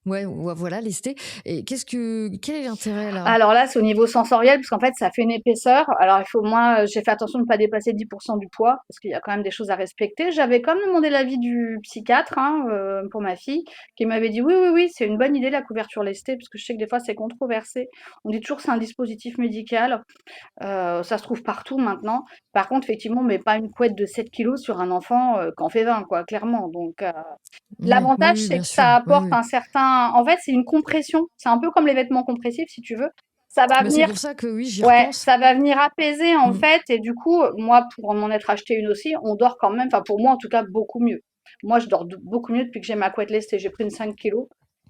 S1: Ouais, voilà, lesté. Et quel est l'intérêt là?
S2: Alors là, c'est au niveau sensoriel, parce qu'en fait, ça fait une épaisseur. Alors, moi, j'ai fait attention de ne pas dépasser 10% du poids, parce qu'il y a quand même des choses à respecter. J'avais quand même demandé l'avis du psychiatre, hein, pour ma fille, qui m'avait dit oui, oui, oui, c'est une bonne idée la couverture lestée, parce que je sais que des fois, c'est controversé. On dit toujours que c'est un dispositif médical. Ça se trouve partout maintenant. Par contre, effectivement, on met pas une couette de 7 kilos sur un enfant qui en fait 20, quoi, clairement. Donc,
S1: Ouais, oui,
S2: l'avantage,
S1: oui,
S2: c'est
S1: bien
S2: que ça
S1: sûr. Oui,
S2: apporte
S1: oui.
S2: un certain, en fait, c'est une compression. C'est un peu comme les vêtements compressifs, si tu veux. Ça va
S1: Mais c'est
S2: venir
S1: pour ça que oui, j'y
S2: Ouais,
S1: repense.
S2: ça va venir apaiser, en
S1: Mm.
S2: fait et du coup, moi, pour m'en être acheté une aussi, on dort quand même, enfin, pour moi, en tout cas, beaucoup mieux. Moi, je dors beaucoup mieux depuis que j'ai ma couette lestée. J'ai pris une 5 kilos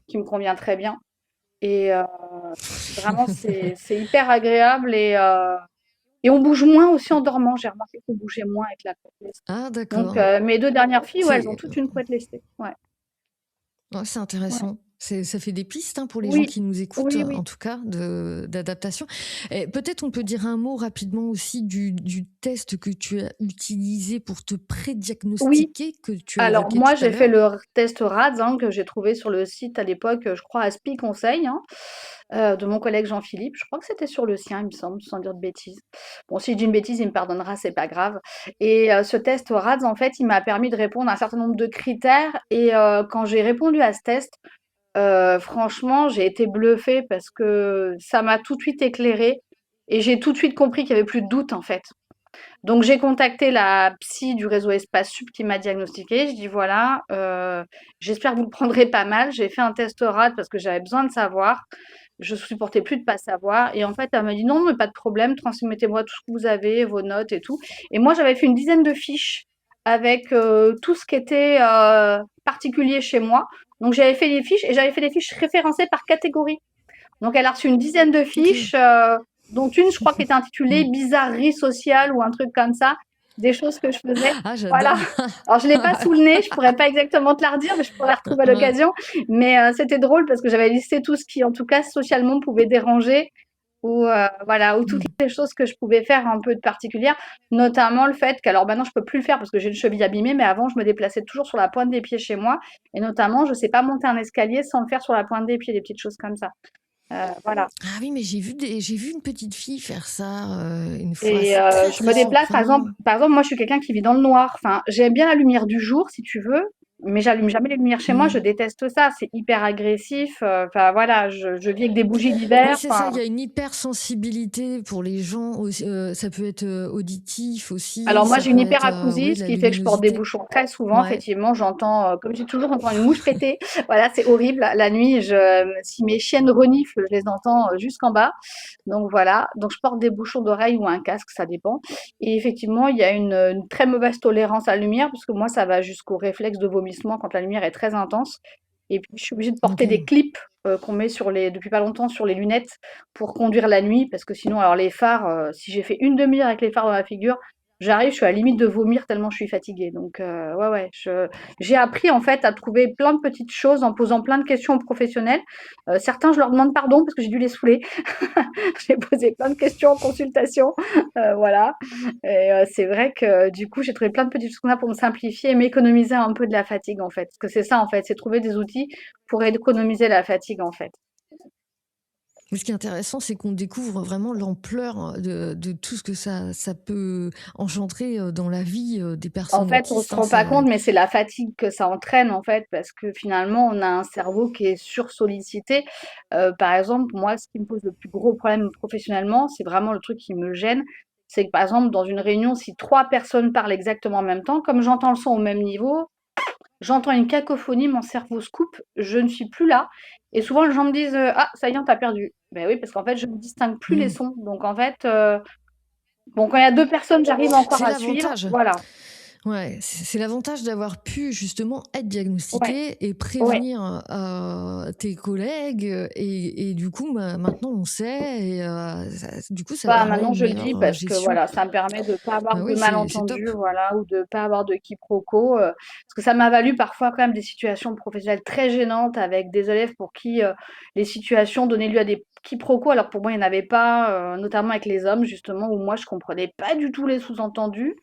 S2: qui me convient très bien et vraiment, c'est hyper agréable et on bouge moins aussi en dormant. J'ai remarqué qu'on bougeait moins avec la couette lestée.
S1: Ah,
S2: Donc
S1: d'accord.
S2: mes 2 dernières filles, ouais, elles ont
S1: C'est
S2: toutes une couette lestée. Ouais,
S1: ouais, c'est
S2: ouais.
S1: intéressant. Ça fait des pistes, hein, pour les gens
S2: Oui,
S1: qui nous écoutent,
S2: oui,
S1: en
S2: oui.
S1: tout cas, d'adaptation. Et peut-être on peut dire un mot rapidement aussi du test que tu as utilisé pour te
S2: Oui.
S1: prédiagnostiquer, que tu as
S2: Alors
S1: évoqué
S2: moi,
S1: tout à
S2: j'ai fait
S1: l'heure.
S2: le test RADS, hein, que j'ai trouvé sur le site à l'époque, je crois Aspi Conseil, hein, de mon collègue Jean-Philippe. Je crois que c'était sur le sien, il me semble, sans dire de bêtises. Bon, si je dis une bêtise, il me pardonnera, c'est pas grave. Et ce test RADS, en fait, il m'a permis de répondre à un certain nombre de critères. Et quand j'ai répondu à ce test, franchement, j'ai été bluffée parce que ça m'a tout de suite éclairée et j'ai tout de suite compris qu'il y avait plus de doute, en fait. Donc j'ai contacté la psy du réseau Espace Sup qui m'a diagnostiquée. Je dis voilà, j'espère que vous le prendrez pas mal. J'ai fait un test RAD parce que j'avais besoin de savoir. Je supportais plus de pas savoir. Et en fait, elle m'a dit non, mais pas de problème, transmettez-moi tout ce que vous avez, vos notes et tout. Et moi, j'avais fait une dizaine de fiches avec tout ce qui était particulier chez moi. Donc j'avais fait des fiches et j'avais fait des fiches référencées par catégorie. Donc elle a reçu une dizaine de
S1: Ok.
S2: fiches, dont une, je crois, qui était intitulée
S1: Mm.
S2: Bizarrerie sociale ou un truc comme ça, des choses que je faisais.
S1: Ah,
S2: Voilà.
S1: j'adore.
S2: Alors, je ne l'ai pas sous le nez, je pourrais pas exactement te la redire, mais je pourrais la retrouver à
S1: Ouais.
S2: l'occasion. Mais c'était drôle parce que j'avais listé tout ce qui, en tout cas, socialement pouvait déranger ou voilà, ou toutes
S1: Mm.
S2: les choses que je pouvais faire un peu de particulière, notamment le fait qu'alors maintenant je peux plus le faire parce que j'ai une cheville abîmée, mais avant je me déplaçais toujours sur la pointe des pieds chez moi, et notamment je sais pas monter un escalier sans le faire sur la pointe des pieds, des petites choses comme ça. Voilà.
S1: Ah oui, mais j'ai vu une petite fille faire ça une fois.
S2: Et
S1: C'est très,
S2: je me
S1: très
S2: déplace,
S1: surprenant.
S2: par exemple, moi, je suis quelqu'un qui vit dans le noir. Enfin, j'aime bien la lumière du jour, si tu veux, mais j'allume jamais les lumières chez moi. Je
S1: Mm.
S2: déteste ça. C'est hyper agressif. Enfin, voilà, je vis avec des bougies
S1: Oui,
S2: d'hiver.
S1: c'est ça,
S2: Enfin,
S1: il y a une hypersensibilité pour les gens aussi, ça peut être, auditif aussi,
S2: alors moi,
S1: ça
S2: j'ai une
S1: peut être, oui,
S2: hyperacousie,
S1: de
S2: ce
S1: la
S2: qui fait que je porte des
S1: luminosité.
S2: bouchons très souvent.
S1: Ouais.
S2: Effectivement, j'entends, comme j'ai toujours, j'entends une mouche péter. Voilà, c'est horrible. La nuit, si mes chiennes reniflent, je les entends jusqu'en bas. Donc voilà, donc je porte des bouchons d'oreille ou un casque, ça dépend. Et effectivement, il y a une très mauvaise tolérance à la lumière, parce que moi, ça va jusqu'au réflexe de vomissement quand la lumière est très intense. Et puis, je suis obligée de porter des
S1: OK.
S2: clips qu'on met depuis pas longtemps sur les lunettes pour conduire la nuit, parce que sinon, alors les phares, si j'ai fait une demi-heure avec les phares dans la figure, j'arrive, je suis à la limite de vomir tellement je suis fatiguée. Donc, ouais, ouais, j'ai appris en fait à trouver plein de petites choses en posant plein de questions aux professionnels. Certains, je leur demande pardon parce que j'ai dû les saouler. J'ai posé plein de questions en consultation, voilà. Et c'est vrai que du coup, j'ai trouvé plein de petites choses comme ça pour me simplifier et m'économiser un peu de la fatigue en fait. Parce que c'est ça en fait, c'est trouver des outils pour économiser la fatigue en fait.
S1: Mais ce qui est intéressant, c'est qu'on découvre vraiment l'ampleur de tout ce que ça peut engendrer, dans la vie, des
S2: En
S1: personnes
S2: fait, on se
S1: autistes, hein.
S2: rend pas
S1: C'est
S2: compte, mais c'est la fatigue que ça entraîne en fait, parce que finalement, on a un cerveau qui est sursollicité. Par exemple, moi, ce qui me pose le plus gros problème professionnellement, c'est vraiment le truc qui me gêne, c'est que par exemple, dans une réunion, si 3 personnes parlent exactement en même temps, comme j'entends le son au même niveau, j'entends une cacophonie, mon cerveau se coupe, je ne suis plus là. Et souvent, les gens me disent ah, ça y est, on t'a perdu. Ben oui, parce qu'en fait, je ne distingue plus les
S1: mmh.
S2: sons. Donc, en fait, bon, quand il y a 2 personnes, j'arrive encore
S1: C'est
S2: à suivre.
S1: l'avantage.
S2: Voilà.
S1: Ouais, c'est l'avantage d'avoir pu justement être
S2: Ouais,
S1: diagnostiqué et
S2: ouais.
S1: prévenir tes collègues et du coup maintenant on sait et du coup ça
S2: Bah,
S1: permet
S2: maintenant,
S1: une
S2: je le dis
S1: meilleure
S2: parce que
S1: gestion.
S2: voilà, ça me permet de pas avoir
S1: Bah
S2: de
S1: oui, c'est
S2: malentendus,
S1: top.
S2: voilà, ou de pas avoir de quiproquos. Parce que ça m'a valu parfois quand même des situations professionnelles très gênantes avec des élèves pour qui les situations donnaient lieu à des quiproquos. Alors pour moi, il n'y en avait pas, notamment avec les hommes, justement, où moi, je comprenais pas du tout les sous-entendus.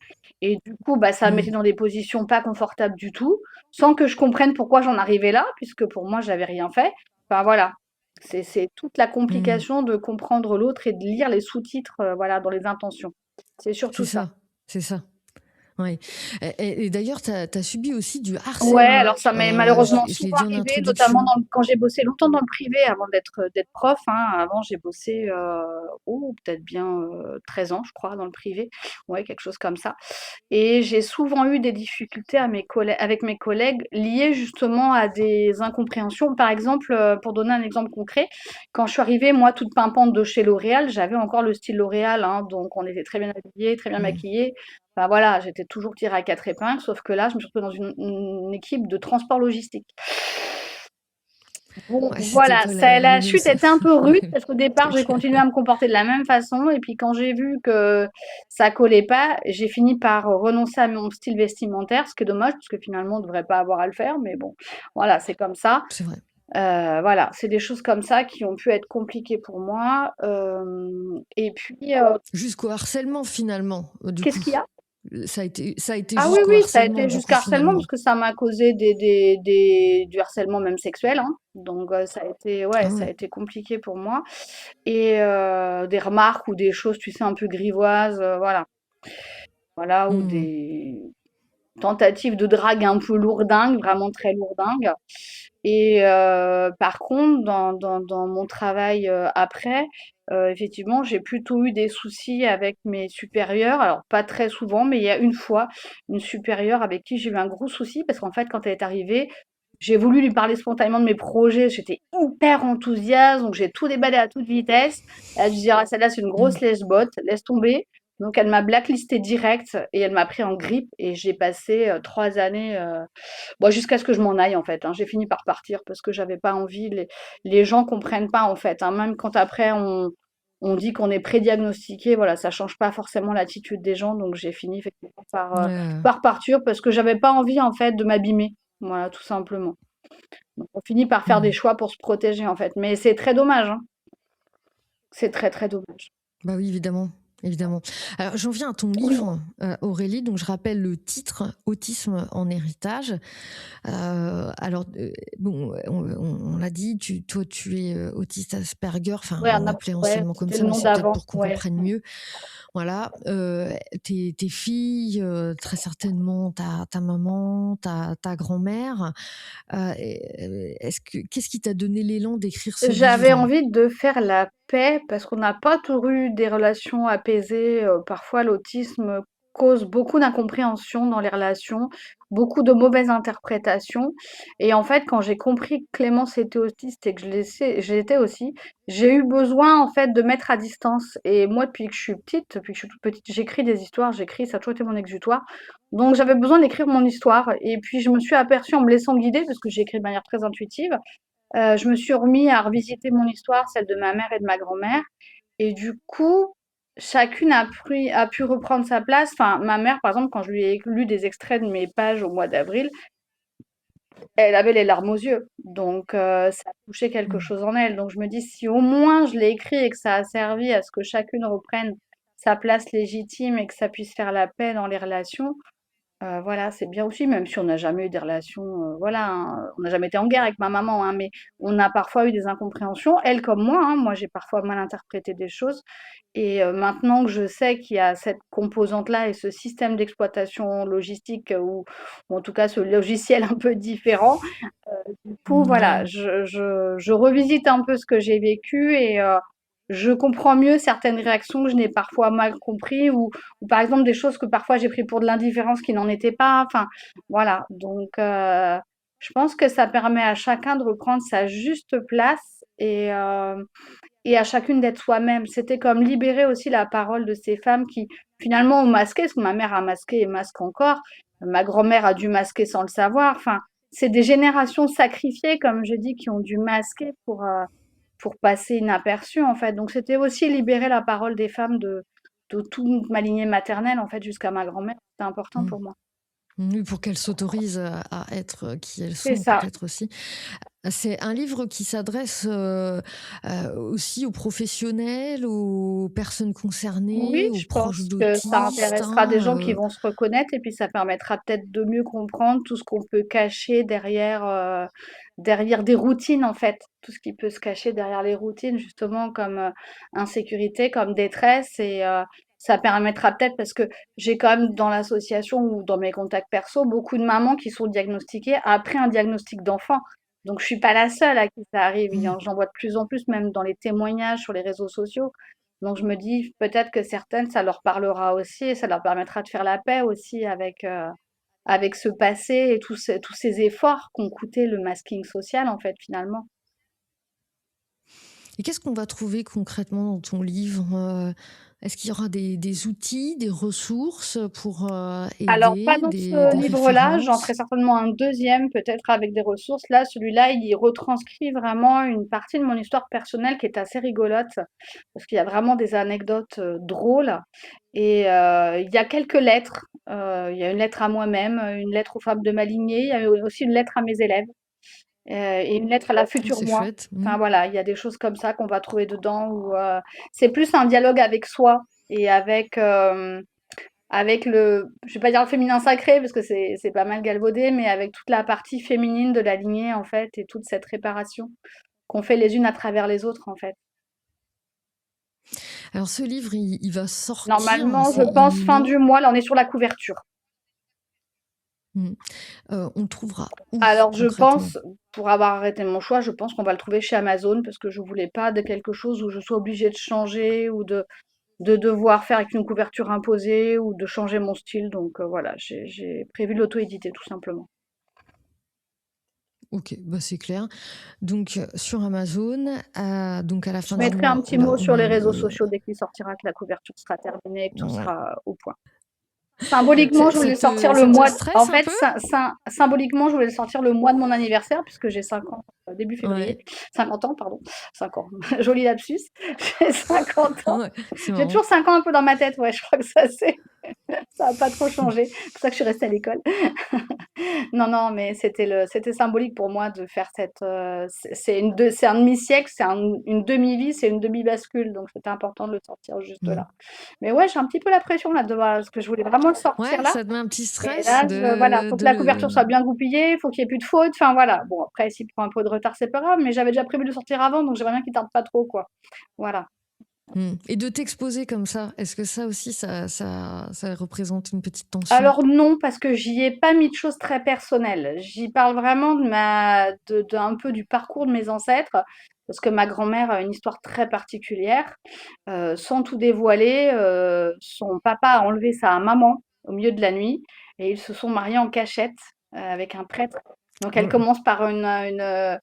S2: Et du coup, bah, ça me mettait
S1: Mm.
S2: dans des positions pas confortables du tout, sans que je comprenne pourquoi j'en arrivais là, puisque pour moi, j'avais rien fait. Enfin voilà. C'est toute la
S1: Mm.
S2: complication de comprendre l'autre et de lire les sous-titres, voilà, dans les intentions. C'est surtout
S1: C'est
S2: ça.
S1: ça, c'est ça. Oui. Et d'ailleurs, tu as subi aussi du
S2: Ouais,
S1: harcèlement.
S2: alors ça m'est malheureusement
S1: Je l'ai
S2: souvent
S1: dit en
S2: arrivé, notamment
S1: introduction.
S2: quand j'ai bossé longtemps dans le privé avant d'être prof, hein. Avant, j'ai bossé, oh, peut-être bien 13 ans, je crois, dans le privé. Ouais, quelque chose comme ça. Et j'ai souvent eu des difficultés avec mes collègues liées justement à des incompréhensions. Par exemple, pour donner un exemple concret, quand je suis arrivée, moi, toute pimpante de chez L'Oréal, j'avais encore le style L'Oréal, hein, donc on était très bien habillés, très bien
S1: Mm.
S2: maquillés. Enfin voilà, j'étais toujours tirée à quatre épingles, sauf que là, je me suis retrouvée dans une équipe de transport logistique. Bon,
S1: Ouais, c'était
S2: voilà,
S1: pas la
S2: la
S1: même
S2: chute
S1: ça.
S2: était un peu rude parce qu'au
S1: Le
S2: départ, j'ai
S1: truc.
S2: continué à me comporter de la même façon. Et puis, quand j'ai vu que ça collait pas, j'ai fini par renoncer à mon style vestimentaire, ce qui est dommage parce que finalement, on ne devrait pas avoir à le faire. Mais bon, voilà, c'est comme ça.
S1: C'est vrai.
S2: Voilà, c'est des choses comme ça qui ont pu être compliquées pour moi. Et puis,
S1: Jusqu'au harcèlement finalement, du
S2: qu'est-ce
S1: coup?
S2: qu'il y a?
S1: Ça a été
S2: Ah oui,
S1: jusqu'au
S2: oui, ça a
S1: harcèlement
S2: été
S1: du coup
S2: jusqu'à harcèlement
S1: finalement?
S2: parce que ça m'a causé du harcèlement même sexuel, hein. Donc, ça a été, ouais,
S1: Ah
S2: ça a
S1: ouais.
S2: été compliqué pour moi. Et des remarques ou des choses, tu sais, un peu grivoises, voilà. Voilà, ou
S1: Mmh.
S2: des tentatives de drague un peu lourdingues, vraiment très lourdingues. Et par contre, dans mon travail, après, effectivement, j'ai plutôt eu des soucis avec mes supérieurs. Alors pas très souvent, mais il y a une fois, une supérieure avec qui j'ai eu un gros souci parce qu'en fait, quand elle est arrivée, j'ai voulu lui parler spontanément de mes projets. J'étais hyper enthousiaste, donc j'ai tout déballé à toute vitesse. Elle a dû se dire: «Ah celle-là, c'est une
S1: Mmh.
S2: grosse lèche-botte, laisse tomber». Donc elle m'a blacklistée direct et elle m'a pris en grippe et j'ai passé, 3 années, bon, jusqu'à ce que je m'en aille en fait, hein. J'ai fini par partir parce que j'avais pas envie. Les gens comprennent pas en fait, hein. Même quand après on dit qu'on est prédiagnostiqué, voilà, ça change pas forcément l'attitude des gens. Donc j'ai fini effectivement
S1: Ouais.
S2: par partir parce que j'avais pas envie en fait de m'abîmer. Voilà, tout simplement. Donc on finit par faire des
S1: Mmh.
S2: choix pour se protéger en fait. Mais c'est très dommage, hein. C'est très très dommage.
S1: Bah oui, évidemment, évidemment. Alors, j'en viens à ton livre, Aurélie. Donc, je rappelle le titre, Autisme en héritage. Alors, bon, on l'a dit, toi, tu es autiste Asperger. Enfin,
S2: Ouais,
S1: on l'appelait
S2: ouais,
S1: anciennement comme
S2: c'était le
S1: ça, mais
S2: nom
S1: c'est peut-être
S2: d'avant.
S1: pour qu'on
S2: Ouais.
S1: comprenne mieux. Voilà. Tes filles, très certainement ta maman, ta grand-mère. Qu'est-ce qui t'a donné l'élan d'écrire ce
S2: J'avais
S1: livre?
S2: envie de faire la paix parce qu'on n'a pas toujours eu des relations apaisées. Parfois, l'autisme cause beaucoup d'incompréhension dans les relations, beaucoup de mauvaises interprétations. Et en fait, quand j'ai compris que Clémence était autiste et que j'étais aussi, j'ai eu besoin en fait de mettre à distance. Et moi, depuis que je suis petite, depuis que je suis toute petite, j'écris des histoires, j'écris, ça a toujours été mon exutoire. Donc j'avais besoin d'écrire mon histoire. Et puis je me suis aperçue en me laissant guider, parce que j'ai écrit de manière très intuitive, je me suis remis à revisiter mon histoire, celle de ma mère et de ma grand-mère. Et du coup, chacune a pu reprendre sa place. Enfin, ma mère, par exemple, quand je lui ai lu des extraits de mes pages au mois d'avril, elle avait les larmes aux yeux. Donc, ça a touché quelque
S1: Mmh.
S2: chose en elle. Donc, je me dis, si au moins je l'ai écrit et que ça a servi à ce que chacune reprenne sa place légitime et que ça puisse faire la paix dans les relations, voilà, c'est bien aussi, même si on n'a jamais eu des relations, voilà, hein, on n'a jamais été en guerre avec ma maman, hein, mais on a parfois eu des incompréhensions, elle comme moi, hein. Moi, j'ai parfois mal interprété des choses et maintenant que je sais qu'il y a cette composante-là et ce système d'exploitation logistique, ou en tout cas ce logiciel un peu différent, du coup, voilà,
S1: Ouais.
S2: je revisite un peu ce que j'ai vécu et je comprends mieux certaines réactions que je n'ai parfois mal compris, ou par exemple des choses que parfois j'ai pris pour de l'indifférence qui n'en était pas. Enfin, voilà. Donc, je pense que ça permet à chacun de reprendre sa juste place et à chacune d'être soi-même. C'était comme libérer aussi la parole de ces femmes qui finalement ont masqué, parce que ma mère a masqué et masque encore. Ma grand-mère a dû masquer sans le savoir. Enfin, c'est des générations sacrifiées, comme je dis, qui ont dû masquer pour passer inaperçues, en fait. Donc, c'était aussi libérer la parole des femmes de toute ma lignée maternelle, en fait, jusqu'à ma grand-mère. C'était important
S1: Mmh.
S2: pour moi.
S1: Oui, pour qu'elles s'autorisent à être qui elles
S2: C'est
S1: sont
S2: ça.
S1: peut-être aussi. C'est un livre qui s'adresse, aussi aux professionnels, aux personnes
S2: Oui,
S1: concernées, aux
S2: je
S1: proches
S2: pense que ça
S1: d'autistes,
S2: intéressera des gens qui
S1: hein.
S2: vont se reconnaître et puis ça permettra peut-être de mieux comprendre tout ce qu'on peut cacher derrière des routines, en fait. Tout ce qui peut se cacher derrière les routines, justement, comme insécurité, comme détresse. Et ça permettra peut-être, parce que j'ai quand même dans l'association ou dans mes contacts perso, beaucoup de mamans qui sont diagnostiquées après un diagnostic d'enfant. Donc je suis pas la seule à qui ça arrive.
S1: Mmh.
S2: J'en vois de plus en plus, même dans les témoignages sur les réseaux sociaux. Donc je me dis peut-être que certaines, ça leur parlera aussi et ça leur permettra de faire la paix aussi avec ce passé et tous ces efforts qu'ont coûté le masking social, en fait, finalement.
S1: Et qu'est-ce qu'on va trouver concrètement dans ton livre? Est-ce qu'il y aura des outils, des ressources pour,
S2: Alors, pas
S1: aider,
S2: dans
S1: des
S2: ce livre-là, j'en ferai
S1: références?
S2: certainement un deuxième, peut-être avec des ressources. Là, celui-là, il y retranscrit vraiment une partie de mon histoire personnelle qui est assez rigolote, parce qu'il y a vraiment des anecdotes drôles. Et il y a quelques lettres. Il y a une lettre à moi-même, une lettre aux femmes de ma lignée, il y a aussi une lettre à mes élèves. et une lettre à la future
S1: C'est
S2: moi.
S1: chouette.
S2: Enfin voilà, il y a des choses comme ça qu'on va trouver dedans où c'est plus un dialogue avec soi et avec je vais pas dire le féminin sacré parce que c'est pas mal galvaudé, mais avec toute la partie féminine de la lignée en fait et toute cette réparation qu'on fait les unes à travers les autres en fait.
S1: Alors ce livre, il va sortir,
S2: Normalement, je
S1: c'est
S2: pense fin
S1: imminent.
S2: du mois, là on est sur la couverture.
S1: Mmh. On le trouvera où
S2: Alors je
S1: concrètement?
S2: pense, pour avoir arrêté mon choix, je pense qu'on va le trouver chez Amazon parce que je voulais pas de quelque chose où je sois obligée de changer ou de devoir faire avec une couverture imposée ou de changer mon style. Donc voilà, j'ai prévu de l'auto-éditer tout simplement.
S1: OK, bah, c'est clair. Donc sur Amazon, donc à la
S2: Je
S1: fin du
S2: mettrai un
S1: mois,
S2: petit
S1: là,
S2: mot sur les réseaux sociaux dès qu'il sortira, que la couverture sera terminée et que tout
S1: ouais.
S2: sera au point. Symboliquement, je voulais le sortir le
S1: Ça te
S2: mois en
S1: stresse un
S2: fait,
S1: peu?
S2: symboliquement, je voulais le sortir le mois de mon anniversaire puisque j'ai 5 ans, début février.
S1: Ouais.
S2: 50 ans, pardon. 5 ans. Joli lapsus. J'ai 50 ans.
S1: Ouais, c'est
S2: J'ai
S1: marrant.
S2: toujours 5 ans un peu dans ma tête, ouais, je crois que ça a pas trop changé. C'est pour ça que je suis restée à l'école. Non, non, mais c'était symbolique pour moi de faire c'est un demi-siècle, une demi-vie, c'est une demi-bascule, donc c'était important de le sortir juste
S1: Mmh.
S2: là. Mais ouais, j'ai un petit peu la pression là, parce que je voulais vraiment le sortir
S1: Ouais,
S2: là.
S1: ça te met un petit
S2: Et
S1: stress
S2: là, voilà, faut que
S1: de
S2: la couverture
S1: le
S2: soit bien goupillée, il faut qu'il y ait plus de fautes, enfin voilà. Bon, après, s'il prend un peu de retard, c'est pas grave, mais j'avais déjà prévu de le sortir avant, donc j'aimerais bien qu'il tarde pas trop, quoi. Voilà.
S1: mmh et de t'exposer comme ça, est-ce que ça aussi ça représente une petite tension?
S2: Alors non, parce que j'y ai pas mis de choses très personnelles. J'y parle vraiment un peu du parcours de mes ancêtres, parce que ma grand-mère a une histoire très particulière. Sans tout dévoiler, son papa a enlevé sa maman au milieu de la nuit et ils se sont mariés en cachette, avec un prêtre. Donc elle
S1: Oh
S2: commence par une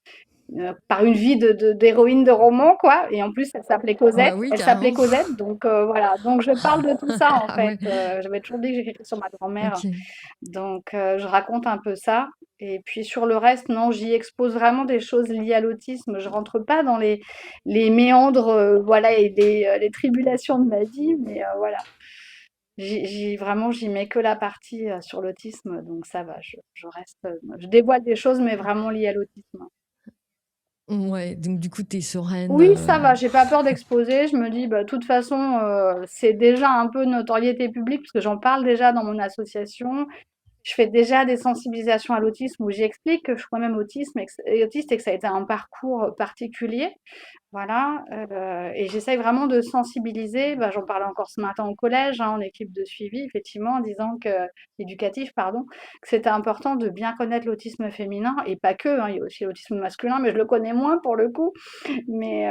S2: vie d'héroïne de roman, quoi. Et en plus, elle s'appelait
S1: bah,
S2: Cosette.
S1: oui,
S2: Elle s'appelait
S1: carrément.
S2: Cosette, donc voilà. Donc je parle de tout ça, en
S1: Ah
S2: fait.
S1: ouais,
S2: J'avais toujours dit que j'écrivais sur ma grand-mère.
S1: OK.
S2: Donc je raconte un peu ça. Et puis sur le reste, non, j'y expose vraiment des choses liées à l'autisme. Je rentre pas dans les méandres, voilà, et les tribulations de ma vie, mais voilà. Vraiment, j'y mets que la partie sur l'autisme, donc ça va. Je reste, je dévoile des choses, mais vraiment liées à l'autisme.
S1: Ouais, donc du coup, tu es sereine,
S2: Oui, ça va, j'ai pas peur d'exposer. Je me dis, bah, de toute façon, c'est déjà un peu notoriété publique parce que j'en parle déjà dans mon association. Je fais déjà des sensibilisations à l'autisme où j'explique que je suis moi-même autiste et que ça a été un parcours particulier. Voilà, et j'essaye vraiment de sensibiliser, bah, j'en parlais encore ce matin au collège, hein, en équipe de suivi, effectivement, en disant que éducatif, pardon, que c'était important de bien connaître l'autisme féminin et pas que, hein, il y a aussi l'autisme masculin, mais je le connais moins pour le coup. Mais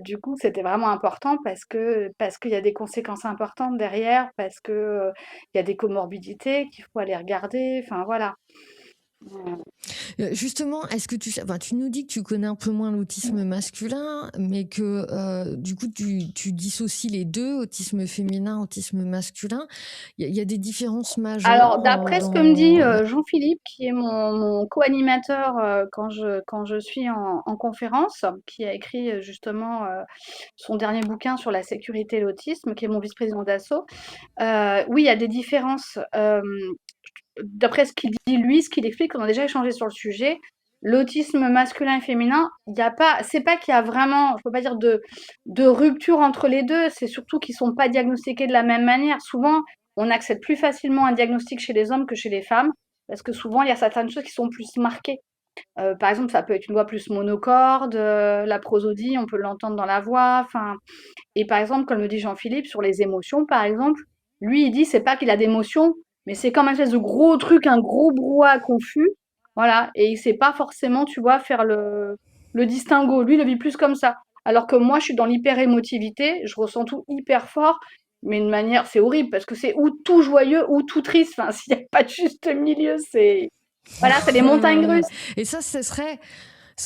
S2: du coup, c'était vraiment important parce qu'il y a des conséquences importantes derrière, parce que, il y a des comorbidités qu'il faut aller regarder, enfin voilà.
S1: Justement, est-ce que enfin, tu nous dis que tu connais un peu moins l'autisme masculin, mais que du coup, tu dissocies les deux, autisme féminin, autisme masculin. Il y a des différences
S2: Alors,
S1: majeures
S2: d'après ce que me dit, Jean-Philippe, qui est mon co-animateur, quand je suis en conférence, qui a écrit, justement, son dernier bouquin sur la sécurité et l'autisme, qui est mon vice-président d'asso. Oui, il y a des différences, d'après ce qu'il dit lui, ce qu'il explique, on a déjà échangé sur le sujet. L'autisme masculin et féminin, il y a pas c'est pas qu'il y a vraiment, je peux pas dire de rupture entre les 2, c'est surtout qu'ils sont pas diagnostiqués de la même manière. Souvent, on accède plus facilement à un diagnostic chez les hommes que chez les femmes, parce que souvent, il y a certaines choses qui sont plus marquées. Par exemple, ça peut être une voix plus monocorde, la prosodie, on peut l'entendre dans la voix, enfin. Et par exemple, comme le dit Jean-Philippe, sur les émotions, par exemple, lui, il dit c'est pas qu'il a d'émotions, mais c'est comme un espèce de gros truc, un gros brouhaha confus. Voilà. Et il sait pas forcément, tu vois, faire le distinguo. Lui, il le vit plus comme ça. Alors que moi, je suis dans l'hyper-émotivité, je ressens tout hyper fort, mais de manière, c'est horrible parce que c'est ou tout joyeux ou tout triste. Enfin, s'il n'y a pas de juste milieu, voilà, c'est les montagnes russes.
S1: et ça, ce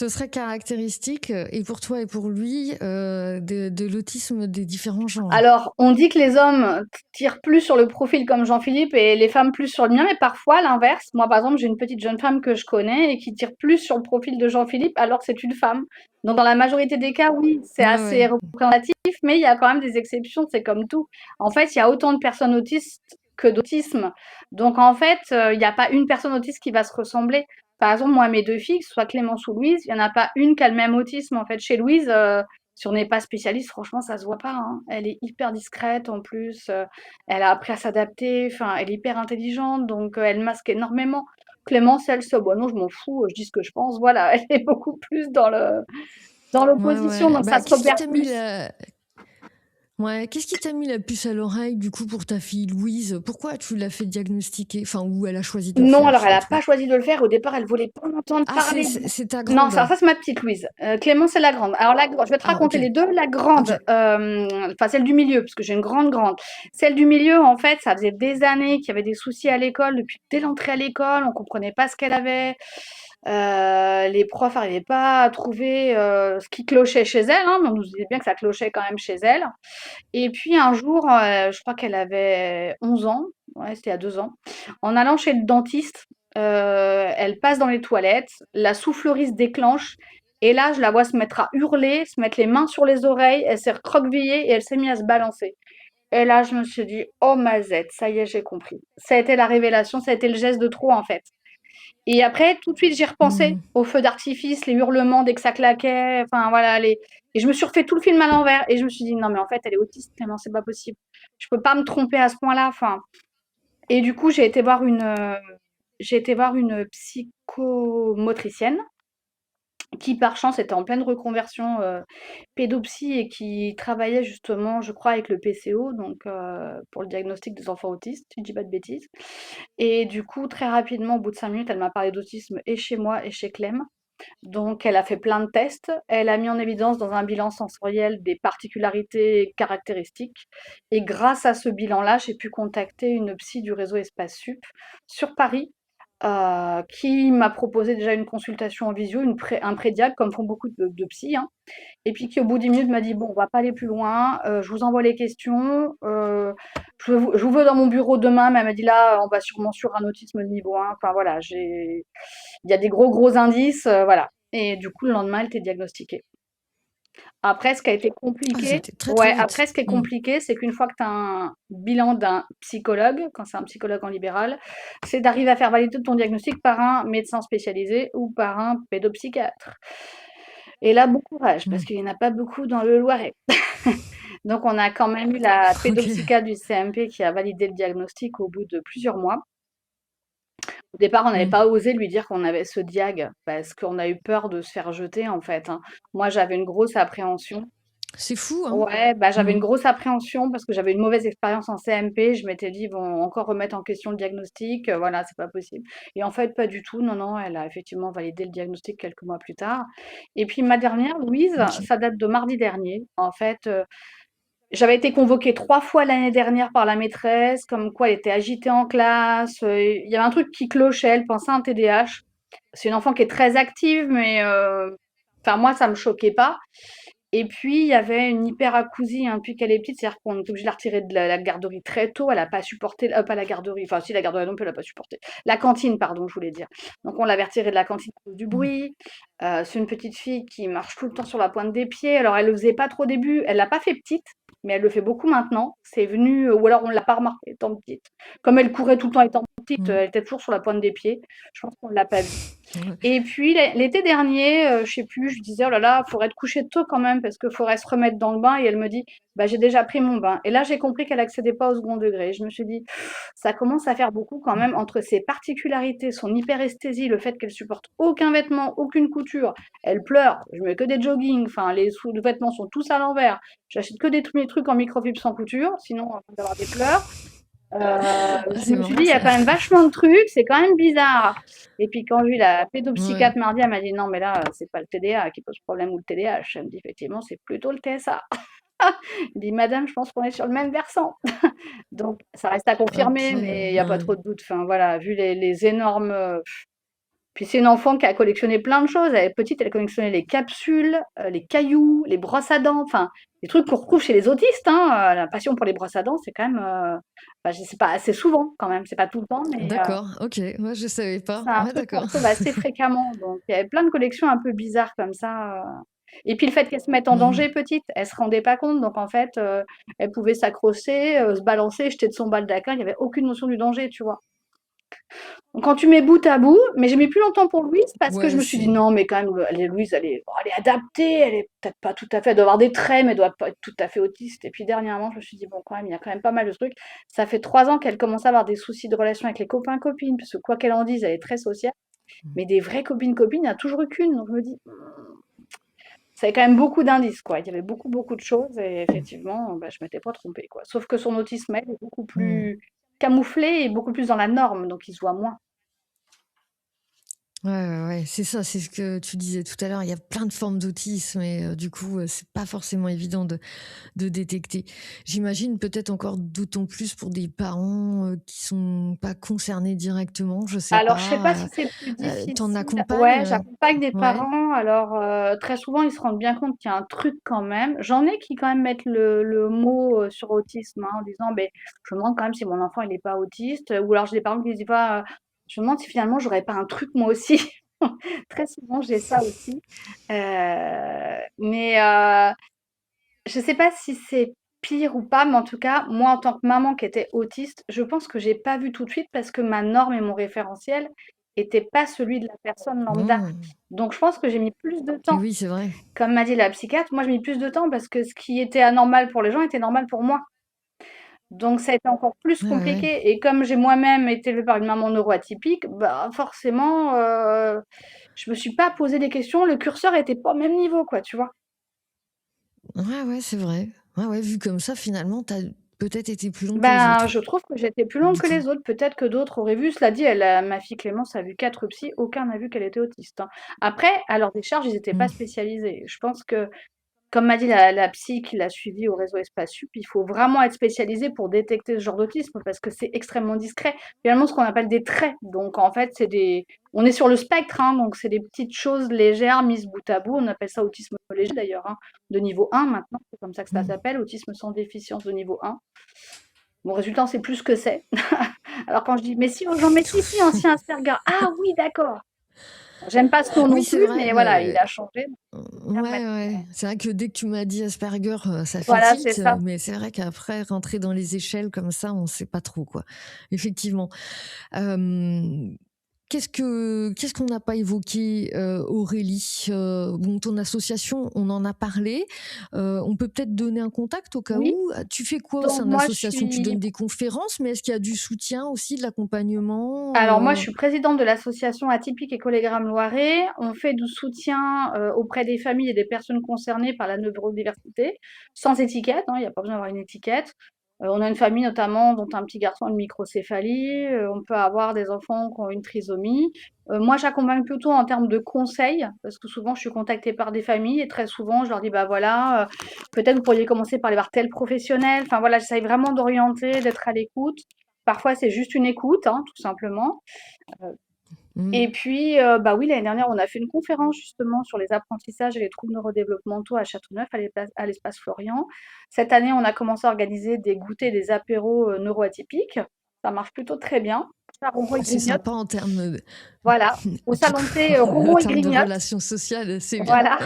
S1: serait caractéristique, et pour toi et pour lui, de l'autisme des différents genres.
S2: Alors, on dit que les hommes tirent plus sur le profil comme Jean-Philippe et les femmes plus sur le mien, mais parfois l'inverse. Moi, par exemple, j'ai une petite jeune femme que je connais et qui tire plus sur le profil de Jean-Philippe alors que c'est une femme. Donc, dans la majorité des cas, oui, c'est
S1: Ouais,
S2: assez
S1: ouais.
S2: représentatif, mais il y a quand même des exceptions, c'est comme tout. En fait, il y a autant de personnes autistes que d'autisme. Donc, en fait, il n'y a pas une personne autiste qui va se ressembler. par exemple, moi, mes 2 filles, que ce soit Clémence ou Louise, il y en a pas une qui a le même autisme. En fait, chez Louise, si on n'est pas spécialiste, franchement, ça se voit pas, hein. Elle est hyper discrète en plus, elle a appris à s'adapter, enfin, elle est hyper intelligente, donc elle masque énormément. Clémence, elle, se «Bah non, je m'en fous, je dis ce que je pense», voilà, elle est beaucoup plus dans
S1: Ouais,
S2: l'opposition,
S1: ouais.
S2: donc ça
S1: Bah,
S2: se repère plus.
S1: qu'est-ce qui t'a mis la puce à l'oreille, du coup, pour ta fille Louise? Pourquoi tu l'as fait diagnostiquer? Enfin, ou elle a choisi de le
S2: Non,
S1: faire
S2: alors elle a
S1: surtout?
S2: pas choisi de le faire. Au départ, elle voulait pas entendre
S1: Ah,
S2: parler de
S1: c'est ta
S2: non,
S1: grande?
S2: ça c'est ma petite Louise. Clémence, c'est la grande. Alors je vais te
S1: Ah,
S2: raconter
S1: ok.
S2: les 2. La grande,
S1: Ok.
S2: enfin celle du milieu, parce que j'ai une grande. Celle du milieu, en fait, ça faisait des années qu'il y avait des soucis à l'école, depuis dès l'entrée à l'école, on comprenait pas ce qu'elle avait. Les profs n'arrivaient pas à trouver, ce qui clochait chez elle, hein, mais on nous disait bien que ça clochait quand même chez elle. Et puis un jour, je crois qu'elle avait 11 ans, ouais, c'était il y a 2 ans. En allant chez le dentiste, elle passe dans les toilettes, la soufflerie se déclenche et là, je la vois se mettre à hurler, se mettre les mains sur les oreilles, elle s'est recroquevillée et elle s'est mise à se balancer. Et là, je me suis dit: «Oh mazette, ça y est, j'ai compris». Ça a été la révélation, ça a été le geste de trop, en fait. Et après, tout de suite, j'y repensais
S1: Hmm.
S2: aux feux d'artifice, les hurlements dès que ça claquait, enfin voilà, et je me suis refait tout le film à l'envers et je me suis dit: «Non mais en fait, elle est autiste, non, c'est pas possible. Je peux pas me tromper à ce point-là», enfin. Et du coup, j'ai été voir une psychomotricienne qui, par chance, était en pleine reconversion, pédopsie et qui travaillait justement, je crois, avec le PCO, donc pour le diagnostic des enfants autistes, si je dis pas de bêtises. Et du coup, très rapidement, au bout de 5 minutes, elle m'a parlé d'autisme et chez moi et chez Clem. Donc, elle a fait plein de tests. Elle a mis en évidence dans un bilan sensoriel des particularités caractéristiques. Et grâce à ce bilan-là, j'ai pu contacter une psy du réseau Espace Sup sur Paris, qui m'a proposé déjà une consultation en visio, un prédiag, comme font beaucoup de psy, hein. Et puis qui, au bout de 10 minutes, m'a dit: «Bon, on va pas aller plus loin, je vous envoie les questions, je vous veux dans mon bureau demain», mais elle m'a dit: «Là, on va sûrement sur un autisme de niveau 1». Enfin voilà, il y a des gros indices, voilà. Et du coup, le lendemain, elle était diagnostiquée. Après, ce qui a été
S1: Ah, ça a
S2: compliqué,
S1: été très très
S2: ouais,
S1: vite.
S2: après, ce qui est
S1: Hmm.
S2: compliqué, c'est qu'une fois que tu as un bilan d'un psychologue, quand c'est un psychologue en libéral, c'est d'arriver à faire valider ton diagnostic par un médecin spécialisé ou par un pédopsychiatre. Et là, bon courage,
S1: Hmm.
S2: parce qu'il y en a pas beaucoup dans le Loiret. Donc, on a quand même eu la
S1: Ok.
S2: pédopsychiatre du CMP qui a validé le diagnostic au bout de plusieurs mois. Au départ, on n'avait
S1: Hmm.
S2: pas osé lui dire qu'on avait ce diag parce qu'on a eu peur de se faire jeter, en fait, hein. Moi, j'avais une grosse appréhension.
S1: C'est fou, hein?
S2: Ouais, bah, j'avais
S1: Hmm.
S2: une grosse appréhension parce que j'avais une mauvaise expérience en CMP. Je m'étais dit: «Ils vont encore remettre en question le diagnostic, voilà, c'est pas possible». Et en fait, pas du tout. Non, non, elle a effectivement validé le diagnostic quelques mois plus tard. Et puis ma dernière, Louise,
S1: Ok.
S2: ça date de mardi dernier. En fait, j'avais été convoquée 3 fois l'année dernière par la maîtresse, comme quoi elle était agitée en classe, il y avait un truc qui clochait, elle pensait à un TDAH. C'est une enfant qui est très active, mais enfin moi ça me choquait pas. Et puis il y avait une hyperacousie, hein, depuis qu'elle est petite, c'est-à-dire qu'on est obligé de la retirer de la garderie très tôt. Elle a pas supporté, pas la garderie, enfin si la garderie non plus, elle a pas supporté. La cantine, pardon, je voulais dire. Donc on l'avait retirée de la cantine à cause du
S1: Hmm.
S2: bruit. C'est une petite fille qui marche tout le temps sur la pointe des pieds. Alors elle le faisait pas trop au début, elle l'a pas fait petite, mais elle le fait beaucoup maintenant. C'est venu, ou alors on l'a pas remarqué étant petite. Comme elle courait tout le temps étant petite,
S1: Hmm.
S2: elle était toujours sur la pointe des pieds. Je pense qu'on l'a pas vu.
S1: Ouais.
S2: Et puis l'été dernier, je sais plus, je disais: «Oh là là, faudrait te coucher tôt quand même parce qu'il faudrait se remettre dans le bain», et elle me dit: «Bah, j'ai déjà pris mon bain». Et là, j'ai compris qu'elle accédait pas au second degré. Je me suis dit: «Ça commence à faire beaucoup quand même entre ses particularités, son hyperesthésie, le fait qu'elle supporte aucun vêtement, aucune couture. Elle pleure, je mets que des joggings, enfin les sous-vêtements sont tous à l'envers. J'achète que mes trucs en microfibre sans couture, sinon on va avoir des pleurs».
S1: Ah,
S2: Je
S1: c'est
S2: me suis dit:
S1: marrant
S2: «Il y a
S1: ça.
S2: quand même vachement de trucs, c'est quand même bizarre». Et puis quand j'ai eu la
S1: Ouais.
S2: pédopsychiatre mardi, elle m'a dit: «Non mais là, c'est pas le TDA qui pose problème ou le TDAH». Elle me dit: «Effectivement, c'est plutôt le TSA». Elle dit: «Madame, je pense qu'on est sur le même versant». Donc ça reste à
S1: Ok.
S2: confirmer, mais il y a pas
S1: Ouais.
S2: trop de doute. Enfin voilà, vu les énormes, puis c'est une enfant qui a collectionné plein de choses. Elle est petite, elle collectionnait les capsules, les cailloux, les brosses à dents, enfin des trucs qu'on retrouve chez les autistes, hein, la passion pour les brosses à dents, c'est quand même, bah, je sais pas, assez souvent quand même, c'est pas tout le temps, mais
S1: D'accord. Ok. Moi, je savais
S2: c'est
S1: pas.
S2: un
S1: Ouais,
S2: truc qu'on
S1: d'accord.
S2: retrouve assez fréquemment. Donc il y avait plein de collections un peu bizarres comme ça, et puis le fait qu'elle se mette en
S1: Hmm.
S2: danger petite, elle se rendait pas compte, donc en fait, elle pouvait s'accrocher, se balancer, jeter de son baldaquin, il y avait aucune notion du danger, tu vois? Donc quand tu mets bout à bout, mais j'ai mis plus longtemps pour Louise parce que je
S1: Ouais,
S2: me suis dit:
S1: c'est.
S2: «Non, mais quand même, Louise, elle est adaptée, elle est peut-être pas tout à fait, elle doit avoir des traits, mais elle doit pas être tout à fait autiste» et puis dernièrement, je me suis dit: «Bon, quand même, il y a quand même pas mal de trucs». Ça fait 3 ans qu'elle commence à avoir des soucis de relation avec les copains, copines, parce que quoi qu'elle en dise, elle est très sociale, mais des vraies copines, copines, il y en a toujours eu qu'une, donc je me dis: ça avait quand même beaucoup d'indices, quoi. Il y avait beaucoup, beaucoup de choses et effectivement, bah, je m'étais pas trompée, quoi. Sauf que son autisme, elle, est beaucoup
S1: Hmm.
S2: plus camouflé et beaucoup plus dans la norme, donc il se voit moins.
S1: Ouais, ouais, ouais, c'est ça, c'est ce que tu disais tout à l'heure. Il y a plein de formes d'autisme et du coup, c'est pas forcément évident de détecter. J'imagine peut-être encore d'autant plus pour des parents qui sont pas concernés directement, je sais
S2: Alors, je sais pas
S1: pas.
S2: si c'est plus
S1: T'en
S2: difficile.
S1: accompagnes
S2: Ouais, j'accompagne des
S1: Ouais.
S2: parents. Alors, très souvent, ils se rendent bien compte qu'il y a un truc quand même. J'en ai qui quand même mettent le mot sur autisme hein, en disant, ben, je me demande quand même si mon enfant il n'est pas autiste. Ou alors j'ai des parents qui disent pas, je me demande si finalement j'aurais pas un truc moi aussi. Très souvent, j'ai ça aussi. Mais je sais pas si c'est pire ou pas, mais en tout cas, moi, en tant que maman qui était autiste, je pense que j'ai pas vu tout de suite parce que ma norme et mon référentiel était pas celui de la personne lambda.
S1: Hmm.
S2: Donc, je pense que j'ai mis plus de
S1: Et
S2: temps.
S1: oui, c'est vrai.
S2: Comme m'a dit la psychiatre, moi, j'ai mis plus de temps parce que ce qui était anormal pour les gens était normal pour moi. Donc, ça a été encore plus
S1: Ouais, ouais, ouais.
S2: compliqué. Et comme j'ai moi-même été élevée par une maman neuroatypique, bah, forcément, je me suis pas posé des questions. Le curseur était pas au même niveau, quoi, tu vois.
S1: Ouais, ouais, c'est vrai. Ouais, ouais, vu comme ça, finalement, t'as peut-être été plus long que les
S2: Ben,
S1: autres,
S2: je trouve que j'étais plus longue
S1: du
S2: que
S1: coup.
S2: les autres. Peut-être que d'autres auraient vu. Cela dit, ma fille Clémence a vu 4 psys, aucun n'a vu qu'elle était autiste, hein. Après, à leur décharge, ils n'étaient pas
S1: Hmm.
S2: spécialisés. Je pense que, comme m'a dit la psy qui l'a suivi au réseau Espace Sup, il faut vraiment être spécialisé pour détecter ce genre d'autisme parce que c'est extrêmement discret. Finalement, ce qu'on appelle des traits. Donc, en fait, on est sur le spectre, hein, donc c'est des petites choses légères mises bout à bout. On appelle ça autisme léger d'ailleurs, hein, de niveau 1 maintenant. C'est comme ça que ça
S1: Hmm.
S2: s'appelle, autisme sans déficience de niveau 1. Mon résultat, on sait plus ce que c'est. Alors quand je dis: «Mais si aux gens, mais si, ancien Asperger». «Ah oui, d'accord». J'aime pas ce nom
S1: Oui,
S2: non
S1: c'est
S2: plus,
S1: vrai.
S2: mais voilà, il a changé, donc
S1: Ouais,
S2: bien mettre
S1: ouais. C'est vrai que dès que tu m'as dit Asperger, ça fait
S2: voilà, c'est
S1: tilt,
S2: ça.
S1: mais c'est vrai qu'après, rentrer dans les échelles comme ça, on sait pas trop, quoi. Effectivement. Hem, qu'est-ce qu'on n'a pas évoqué, Aurélie? Bon, ton association, on en a parlé. On peut peut-être donner un contact au cas
S2: Oui,
S1: où? Tu fais quoi au
S2: donc
S1: sein de
S2: moi je
S1: l'association? Tu
S2: suis
S1: donnes des conférences, mais est-ce qu'il y a du soutien aussi, de l'accompagnement,
S2: alors moi je suis présidente de l'association Atypique et Collégramme Loiret. On fait du soutien, auprès des familles et des personnes concernées par la neurodiversité, sans étiquette, hein, il y a pas besoin d'avoir une étiquette. On a une famille notamment dont un petit garçon a une microcéphalie, on peut avoir des enfants qui ont une trisomie. Moi j'accompagne plutôt en termes de conseils, parce que souvent je suis contactée par des familles et très souvent je leur dis: «Bah voilà, peut-être vous pourriez commencer par aller voir tel professionnel». Enfin voilà, j'essaye vraiment d'orienter, d'être à l'écoute. Parfois c'est juste une écoute, hein, tout simplement.
S1: Mmh.
S2: Et puis, bah oui, l'année dernière, on a fait une conférence justement sur les apprentissages et les troubles neurodéveloppementaux à Châteauneuf, à l'espace Florian. Cette année, on a commencé à organiser des goûters, des apéros, neuroatypiques. Ça marche plutôt très bien. Ça ronron et
S1: C'est
S2: grignote.
S1: sympa en termes,
S2: Voilà. Au
S1: du
S2: salon
S1: coup,
S2: de thé,
S1: en
S2: ronron et
S1: termes de
S2: grignote.
S1: relations sociales, c'est bien.
S2: Voilà.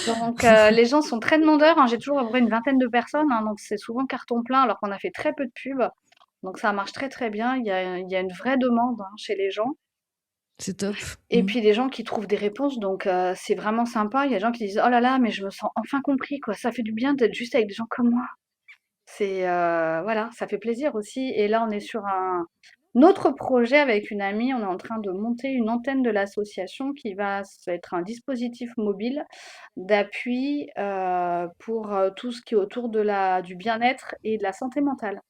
S2: Donc, les gens sont très demandeurs, hein. J'ai toujours à peu près une vingtaine de personnes, hein, donc c'est souvent carton plein alors qu'on a fait très peu de pub. Donc ça marche très, très bien. Il y a une vraie demande, hein, chez les gens.
S1: C'est top.
S2: Et
S1: Mmh.
S2: puis des gens qui trouvent des réponses, donc c'est vraiment sympa. Il y a des gens qui disent: «Oh là là, mais je me sens enfin compris, quoi. Ça fait du bien d'être juste avec des gens comme moi». C'est, voilà, ça fait plaisir aussi et là, on est sur un autre projet avec une amie. On est en train de monter une antenne de l'association qui va être un dispositif mobile d'appui, pour, tout ce qui est autour de la du bien-être et de la santé mentale.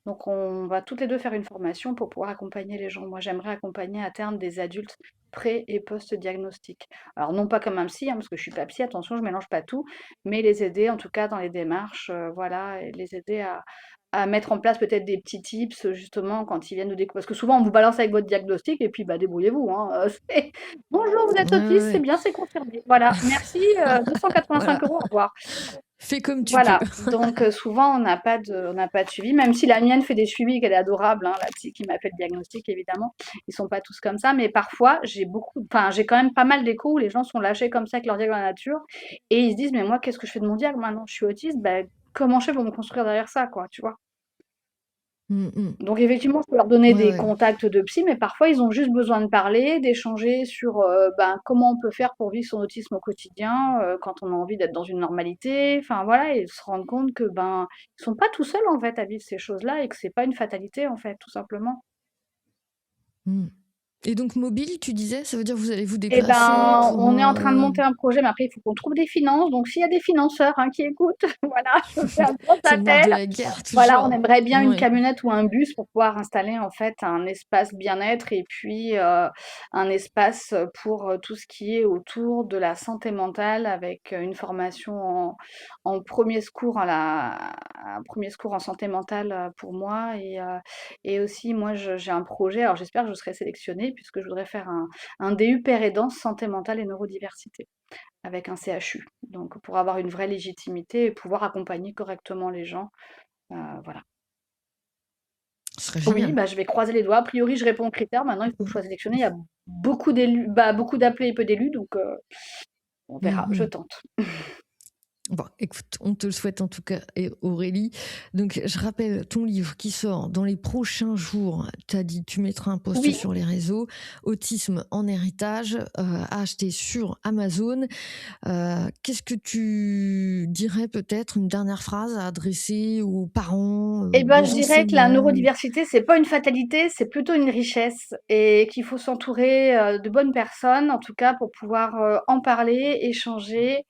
S2: Donc on va toutes les 2 faire une formation pour pouvoir accompagner les gens. Moi, j'aimerais accompagner à terme des adultes pré et post-diagnostic. Alors non pas comme un psy, hein, parce que je suis pas psy, attention, je mélange pas tout, mais les aider en tout cas dans les démarches, voilà et les aider à mettre en place peut-être des petits tips, justement quand ils viennent de décou parce que souvent on vous balance avec votre diagnostic et puis, bah, débrouillez-vous, hein, c'est: «Bonjour, vous
S1: Ouais,
S2: êtes
S1: ouais,
S2: autiste, c'est
S1: ouais.
S2: bien, c'est confirmé. Voilà, merci, 285
S1: Voilà.
S2: €, au revoir».
S1: Fais comme tu peux.
S2: Voilà, donc souvent on n'a pas de suivi, même si la mienne fait des suivis, qu'elle est adorable, hein, la psy qui m'a fait le diagnostic évidemment. Ils sont pas tous comme ça, mais parfois j'ai quand même pas mal d'échos où les gens sont lâchés comme ça avec leur diag dans la nature et ils se disent: «Mais moi, qu'est-ce que je fais de mon diag maintenant? Je suis autiste, bah, comment je fais pour me construire derrière ça, quoi?» tu vois?
S1: Mmh mh.
S2: Donc effectivement, je peux leur donner
S1: Ouais,
S2: des
S1: ouais.
S2: contacts de psy, mais parfois ils ont juste besoin de parler, d'échanger sur, ben, comment on peut faire pour vivre son autisme au quotidien, quand on a envie d'être dans une normalité. Enfin voilà, et se rendre compte que, ben, ils sont pas tout seuls en fait à vivre ces choses-là et que c'est pas une fatalité en fait, tout simplement.
S1: Mmh. Et donc mobile, tu disais? Ça veut dire vous allez vous
S2: Eh
S1: déplacer
S2: ben,
S1: pour,
S2: on est en train de monter un projet, mais après il faut qu'on trouve des finances. Donc s'il y a des financeurs, hein, qui écoutent, voilà, je me fais un grand
S1: c'est le nerf
S2: appel.
S1: de la guerre
S2: Voilà, on
S1: toujours.
S2: aimerait bien une
S1: Ouais.
S2: camionnette ou un bus pour pouvoir installer en fait un espace bien-être et puis, un espace, pour, tout ce qui est autour de la santé mentale avec, une formation en 1 secours à la 1 secours en santé mentale, pour moi et aussi moi j'ai un projet, alors j'espère que je serai sélectionnée puisque je voudrais faire un DU Père Aidance santé mentale et neurodiversité avec un CHU. Donc pour avoir une vraie légitimité et pouvoir accompagner correctement les gens, voilà.
S1: Ce serait
S2: Oui,
S1: génial.
S2: bah, je vais croiser les doigts. A priori, je réponds aux critères. Maintenant, il faut que je sois sélectionnée. Il y a beaucoup d'élus, bah, beaucoup d'appelés et peu d'élus, donc on
S1: Mmh
S2: verra, je
S1: mh.
S2: tente.
S1: Bon, écoute, on te le souhaite en tout cas, et Aurélie. Donc, je rappelle ton livre qui sort dans les prochains jours. Tu as dit, tu mettras un post
S2: Oui,
S1: sur les réseaux. Autisme en héritage, à acheter sur Amazon. Qu'est-ce que tu dirais, peut-être une dernière phrase à adresser aux parents,
S2: et ben,
S1: aux
S2: je dirais que la
S1: enseignants?
S2: neurodiversité, c'est pas une fatalité, c'est plutôt une richesse et qu'il faut s'entourer, de bonnes personnes, en tout cas pour pouvoir, en parler, échanger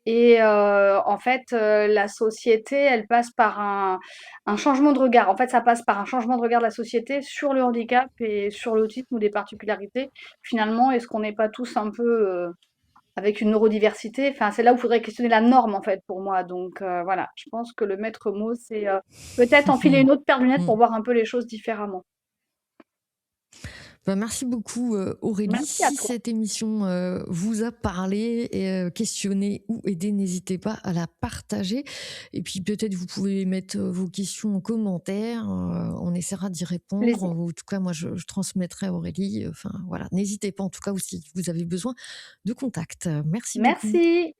S2: et en fait, la société, elle passe par un changement de regard. En fait, ça passe par un changement de regard de la société sur le handicap et sur l'autisme ou des particularités. Finalement, est-ce qu'on n'est pas tous un peu, avec une neurodiversité? Enfin, c'est là où il faudrait questionner la norme, en fait, pour moi. Donc, voilà, je pense que le maître mot, c'est, peut-être enfiler une autre paire de lunettes pour
S1: Mmh.
S2: voir un peu les choses différemment.
S1: Bah, merci beaucoup, Aurélie.
S2: Merci à
S1: Si
S2: toi.
S1: cette émission, vous a parlé et questionné ou aidé, n'hésitez pas à la partager, et puis peut-être vous pouvez mettre, vos questions en commentaire, on essaiera d'y répondre.
S2: Plaisir.
S1: En tout cas, moi, je transmettrai à Aurélie, enfin voilà. N'hésitez pas en tout cas, ou si vous avez besoin de contact. Merci beaucoup.
S2: Merci.